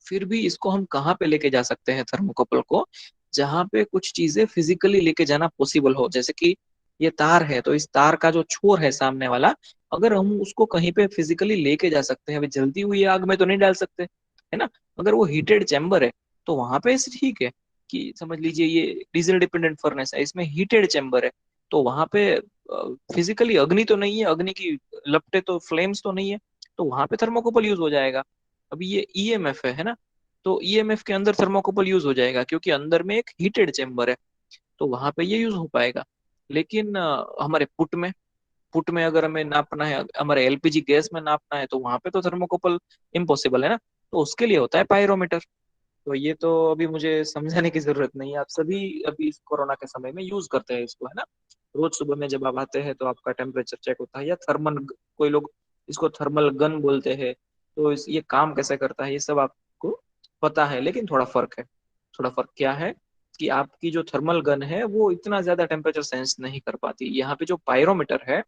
फिर भी इसको हम कहाँ पे लेके जा सकते हैं थर्मोकपल को, जहाँ पे कुछ चीजें फिजिकली लेके जाना पॉसिबल हो। जैसे कि ये तार है, तो इस तार का जो छोर है सामने वाला, अगर हम उसको कहीं पे फिजिकली लेके जा सकते हैं, अभी जलती हुई आग में तो नहीं डाल सकते, है ना। अगर वो हीटेड चैम्बर है तो वहां पे ठीक है, कि समझ लीजिए ये डीजल डिपेंडेंट फर्नेस है, इसमें हीटेड चैम्बर है, तो वहां पे फिजिकली अग्नि तो नहीं है, अग्नि की लपटे तो, फ्लेम्स तो नहीं है, तो वहां पे थर्मोकोपल यूज हो जाएगा। अभी ये ईएमएफ है ना, तो ईएमएफ के अंदर थर्मोकोपल यूज हो जाएगा, क्योंकि अंदर में एक हीटेड चेम्बर है, तो वहां पे ये यूज हो पाएगा। लेकिन हमारे पुट में अगर हमें नापना है, हमारे एलपीजी गैस में नापना है, तो वहां पे तो थर्मोकोपल इम्पॉसिबल है ना। तो उसके लिए होता है पायरोमीटर। तो ये तो अभी मुझे समझाने की जरूरत नहीं है, आप सभी अभी इस कोरोना के समय में यूज करते हैं इसको, है ना। रोज सुबह में जब आप आते हैं तो आपका टेम्परेचर चेक होता है, या थर्मल, कोई लोग इसको थर्मल गन बोलते हैं। तो ये काम कैसे करता है ये सब आपको पता है, लेकिन थोड़ा फर्क है। थोड़ा फर्क क्या है, कि आपकी जो थर्मल गन है वो इतना ज्यादा टेम्परेचर सेंस नहीं कर पाती। यहाँ पे जो पायरोमीटर है,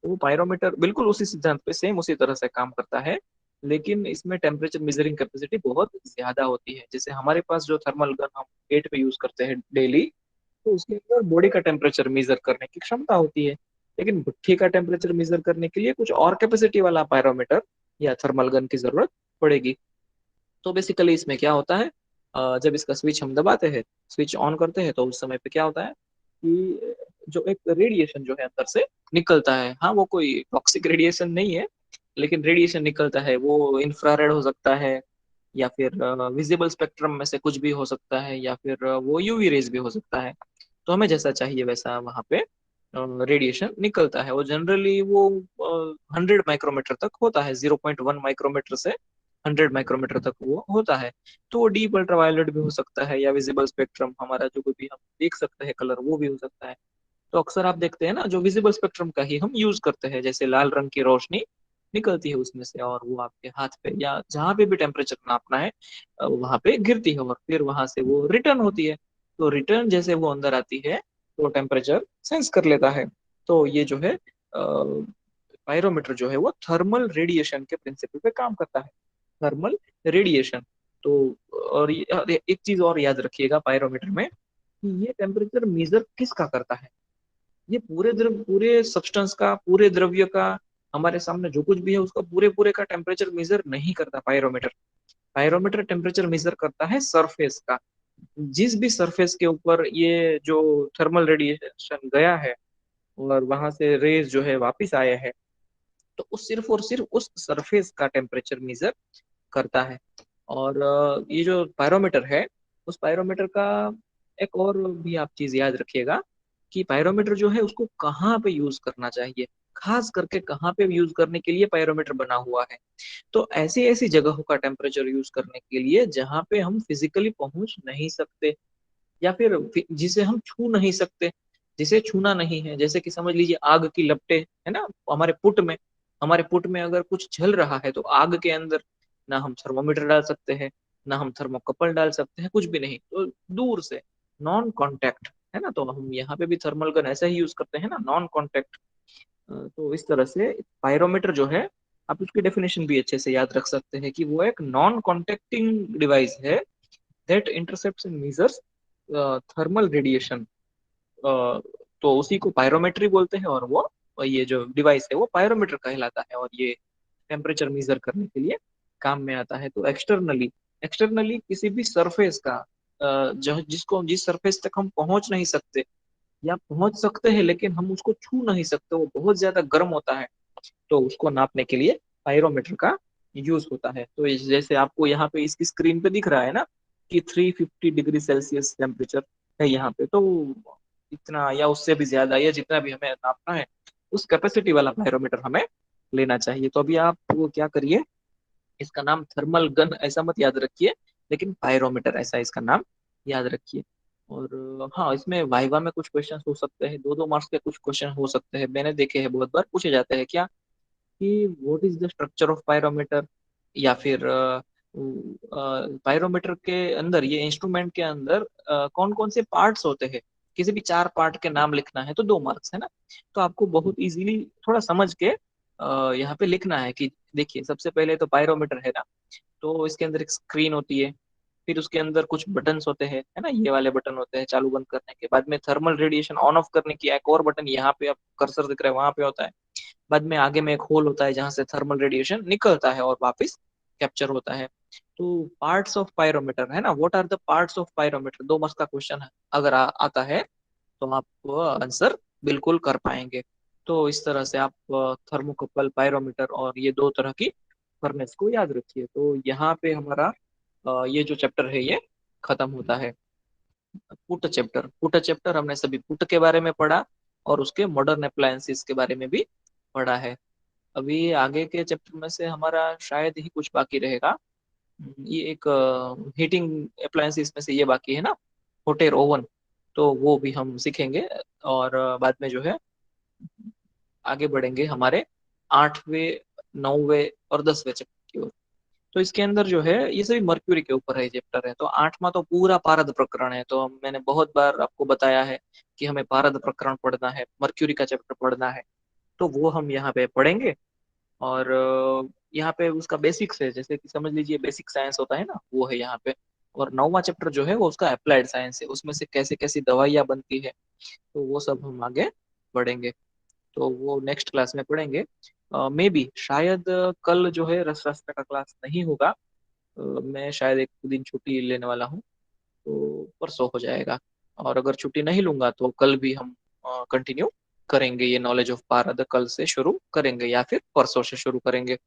वो पायरोमीटर बिल्कुल उसी सिद्धांत पे सेम उसी तरह से काम करता है, लेकिन इसमें टेम्परेचर मेजरिंग कैपेसिटी बहुत ज्यादा होती है। जैसे हमारे पास जो थर्मल गन हम पेट पे यूज करते हैं डेली, तो उसके अंदर बॉडी का टेम्परेचर मेजर करने की क्षमता होती है। लेकिन भट्ठी का टेम्परेचर मेजर करने के लिए कुछ और कैपेसिटी वाला पायरोमीटर या थर्मल गन की जरूरत पड़ेगी। तो बेसिकली इसमें क्या होता है, जब इसका स्विच हम दबाते हैं, स्विच ऑन करते हैं, तो उस समय पे क्या होता है कि जो एक रेडिएशन जो है अंदर से निकलता है, हाँ वो कोई टॉक्सिक रेडिएशन नहीं है, लेकिन रेडिएशन निकलता है, वो इंफ्रारेड हो सकता है, या फिर विजिबल स्पेक्ट्रम में से कुछ भी हो सकता है, या फिर वो यूवी रेज भी हो सकता है। तो हमें जैसा चाहिए वैसा वहां पे रेडिएशन निकलता है। वो जनरली वो 100 माइक्रोमीटर तक होता है, 0.1 माइक्रोमीटर से 100 माइक्रोमीटर तक वो होता है। तो वो डीप अल्ट्रावायलेट भी हो सकता है, या विजिबल स्पेक्ट्रम हमारा जो भी हम देख सकते हैं कलर, वो भी हो सकता है। तो अक्सर आप देखते हैं ना, जो विजिबल स्पेक्ट्रम का ही हम यूज करते हैं, जैसे लाल रंग की रोशनी निकलती है उसमें से, और वो आपके हाथ पे या जहाँ पे भी टेम्परेचर नापना है वहां पे गिरती है, और फिर वहां से वो रिटर्न होती है। तो रिटर्न जैसे वो अंदर आती है, तो टेम्परेचर सेंस कर लेता है। तो ये जो है पायरोमीटर जो है वो थर्मल रेडिएशन के प्रिंसिपल पे काम करता है, थर्मल रेडिएशन। तो और एक चीज और याद रखिएगा पायरोमीटर में, कि ये टेम्परेचर मेजर किसका करता है। ये पूरे सब्सटेंस का, पूरे द्रव्य का, हमारे सामने जो कुछ भी है उसका पूरे पूरे का टेम्परेचर मेजर नहीं करता पायरोमीटर। पायरोमीटर टेम्परेचर मेजर करता है सरफेस का। जिस भी सरफेस के ऊपर ये जो थर्मल रेडिएशन गया है, और वहां से रेज जो है वापिस आया है, तो उस सिर्फ और सिर्फ उस सरफेस का टेम्परेचर मेजर करता है। और ये जो पायरोमीटर है, उस पायरोमीटर का एक और भी आप चीज याद रखिएगा, कि पायरोमीटर जो है उसको कहाँ पे यूज करना चाहिए, खास करके कहाँ पे यूज करने के लिए पायरोमीटर बना हुआ है। तो ऐसी ऐसी जगहों का टेम्परेचर यूज करने के लिए जहाँ पे हम फिजिकली पहुंच नहीं सकते, या फिर जिसे हम छू नहीं सकते, जिसे छूना नहीं है। जैसे कि समझ लीजिए आग की लपटें, है ना, हमारे पुट में अगर कुछ जल रहा है, तो आग के अंदर ना हम थर्मोमीटर डाल सकते हैं, ना हम थर्मोकपल डाल सकते हैं, कुछ भी नहीं। तो दूर से नॉन कांटेक्ट, है ना, तो हम यहाँ पे भी थर्मल गन ऐसा ही यूज करते हैं ना, नॉन कांटेक्ट। तो इस तरह से पायरोमीटर जो है, आप उसकी डेफिनेशन भी अच्छे से याद रख सकते हैं, कि वो एक नॉन कॉन्टेक्टिंग डिवाइस है, that intercepts and measures thermal radiation, तो उसी को पायरोमेट्री बोलते हैं, और वो ये जो डिवाइस है वो पायरोमीटर कहलाता है, और ये टेम्परेचर मेजर करने के लिए काम में आता है। तो एक्सटर्नली, एक्सटर्नली किसी भी सरफेस का जो जिसको जिस सरफेस तक हम पहुंच नहीं सकते, या पहुंच सकते हैं लेकिन हम उसको छू नहीं सकते, वो बहुत ज्यादा गर्म होता है, तो उसको नापने के लिए पायरोमीटर का यूज होता है। तो जैसे आपको यहाँ पे इसकी स्क्रीन पे दिख रहा है ना कि 350 डिग्री सेल्सियस टेम्परेचर है यहाँ पे, तो इतना या उससे भी ज्यादा, या जितना भी हमें नापना है उस कैपेसिटी वाला पायरोमीटर हमें लेना चाहिए। तो अभी आप वो क्या करिए, इसका नाम थर्मल गन ऐसा मत याद रखिए, लेकिन पायरोमीटर ऐसा इसका नाम याद रखिए। और हाँ, इसमें वाइवा में कुछ क्वेश्चन हो सकते हैं, 2-2 मार्क्स के कुछ क्वेश्चन हो सकते हैं, मैंने देखे हैं बहुत बार पूछे जाते हैं क्या, कि what is the structure of pyrometer, या फिर पायरोमीटर के अंदर, ये इंस्ट्रूमेंट के अंदर कौन कौन से पार्ट्स होते हैं, किसी भी 4 पार्ट के नाम लिखना है तो 2 मार्क्स है ना। तो आपको बहुत इजीली थोड़ा समझ के यहाँ पे लिखना है कि देखिए सबसे पहले तो पायरोमीटर है ना, तो इसके अंदर एक स्क्रीन होती है, फिर उसके अंदर कुछ बटन्स होते हैं है ना, ये वाले बटन होते हैं चालू बंद करने के, बाद में थर्मल रेडिएशन ऑन ऑफ करने की एक और बटन यहाँ पे आप कर्सर दिख रहा है वहां पे होता है, बाद में आगे में एक होल होता है जहां से थर्मल रेडिएशन निकलता है और वापस कैप्चर होता है। तो पार्ट्स ऑफ पायरोमीटर है ना, what are the parts of pyrometer, 2 marks का क्वेश्चन है, अगर आता है तो आप आंसर बिल्कुल कर पाएंगे। तो इस तरह से आप थर्मोकपल, पायरोमीटर और ये 2 तरह की फर्नेस को याद रखिए। तो यहाँ पे हमारा ये जो चैप्टर है ये खत्म होता है। पुट चैप्टर हमने सभी पुट के बारे में पढ़ा, और उसके मॉडर्न अप्लायंसेस के बारे में भी पढ़ा है। अभी आगे के चैप्टर में से हमारा शायद ही कुछ बाकी रहेगा। ये एक हीटिंग अप्लायंसेस में से ये बाकी है ना, हॉट एयर ओवन, तो वो भी हम सीखेंगे। और बाद में जो है आगे बढ़ेंगे हमारे 8वें, 9वें और 10वें चैप्टर की ओर। तो इसके अंदर जो है ये सभी मर्क्यूरी के ऊपर है चैप्टर है। तो 8वां तो पूरा पारद प्रकरण है, तो मैंने बहुत बार आपको बताया है कि हमें पारद प्रकरण पढ़ना है, मर्क्यूरी का चैप्टर पढ़ना है, तो वो हम यहाँ पे पढ़ेंगे। और यहाँ पे उसका बेसिक्स है, जैसे कि समझ लीजिए बेसिक साइंस होता है ना, वो है यहाँ पे। और 9वां चैप्टर जो है वो उसका अप्लाइड साइंस है, उसमें से कैसे कैसी दवाइयाँ बनती है, तो वो सब हम आगे बढ़ेंगे। तो वो नेक्स्ट क्लास में पढ़ेंगे। मे बी शायद कल जो है रस शास्त्र का क्लास नहीं होगा। मैं शायद एक दिन छुट्टी लेने वाला हूँ, तो परसों हो जाएगा। और अगर छुट्टी नहीं लूंगा तो कल भी हम कंटिन्यू करेंगे, ये नॉलेज ऑफ पारद कल से शुरू करेंगे या फिर परसों से शुरू करेंगे।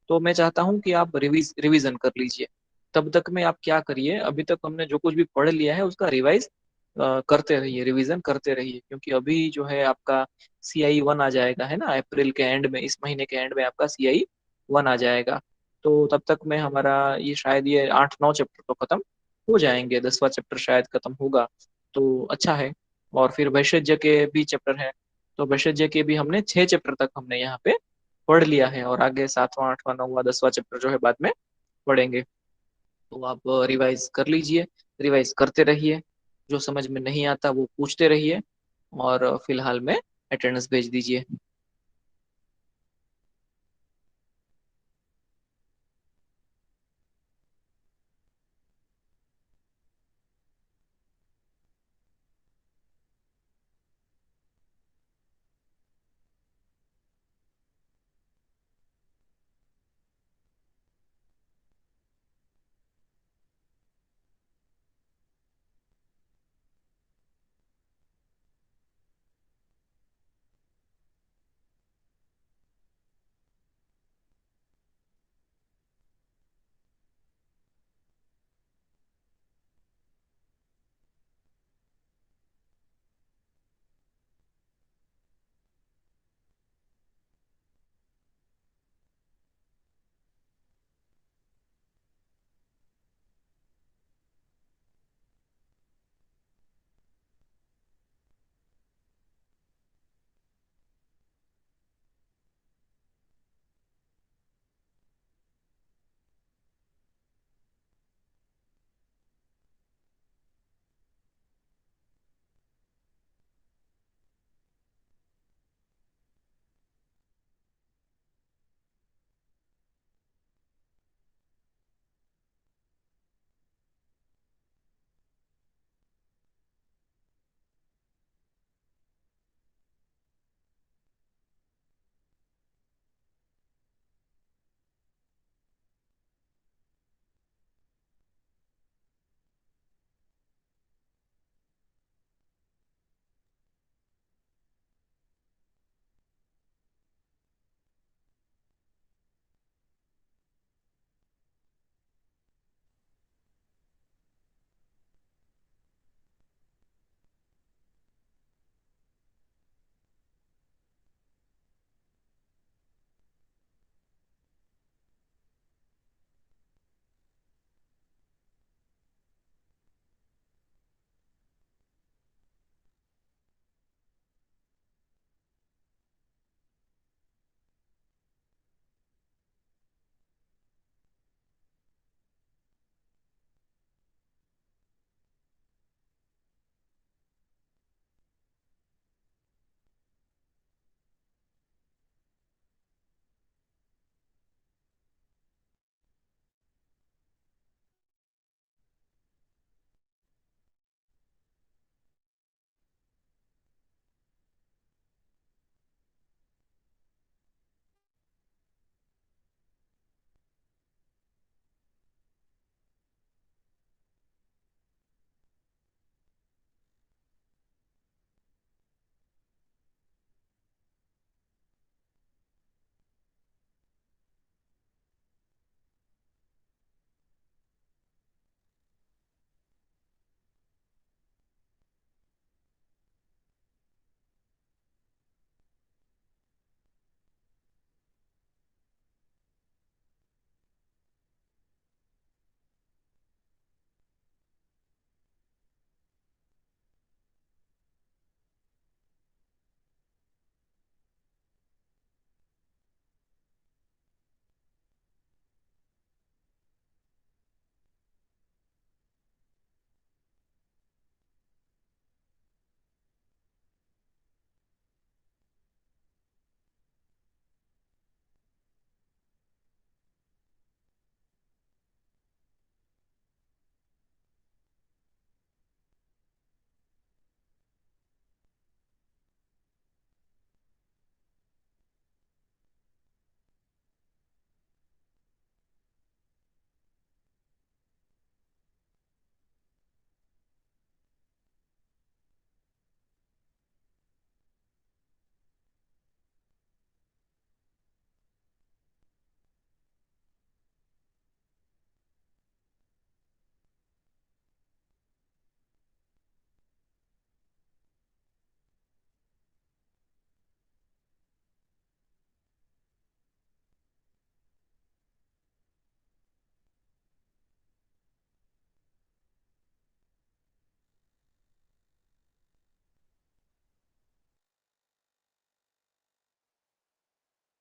तो मैं चाहता हूँ कि आप रिवीजन कर लीजिए। तब तक में आप क्या करिए, अभी तक हमने जो कुछ भी पढ़ लिया है उसका रिवाइज करते रहिए, रिवीजन करते रहिए, क्योंकि अभी जो है आपका CI 1 आ जाएगा है ना, अप्रैल के एंड में, इस महीने के एंड में आपका CI 1 आ जाएगा। तो तब तक में हमारा ये शायद ये 8-9 चैप्टर तो खत्म हो जाएंगे, 10वां चैप्टर शायद खत्म होगा, तो अच्छा है। और फिर वैशज्य के भी चैप्टर है, तो वैशज्य के भी हमने 6 चैप्टर तक हमने यहाँ पे पढ़ लिया है, और आगे 7वां, 8वां, 9वां, 10वां चैप्टर जो है बाद में पढ़ेंगे। तो आप रिवाइज कर लीजिए, रिवाइज करते रहिए, जो समझ में नहीं आता वो पूछते रहिए, और फिलहाल में अटेंडेंस भेज दीजिए।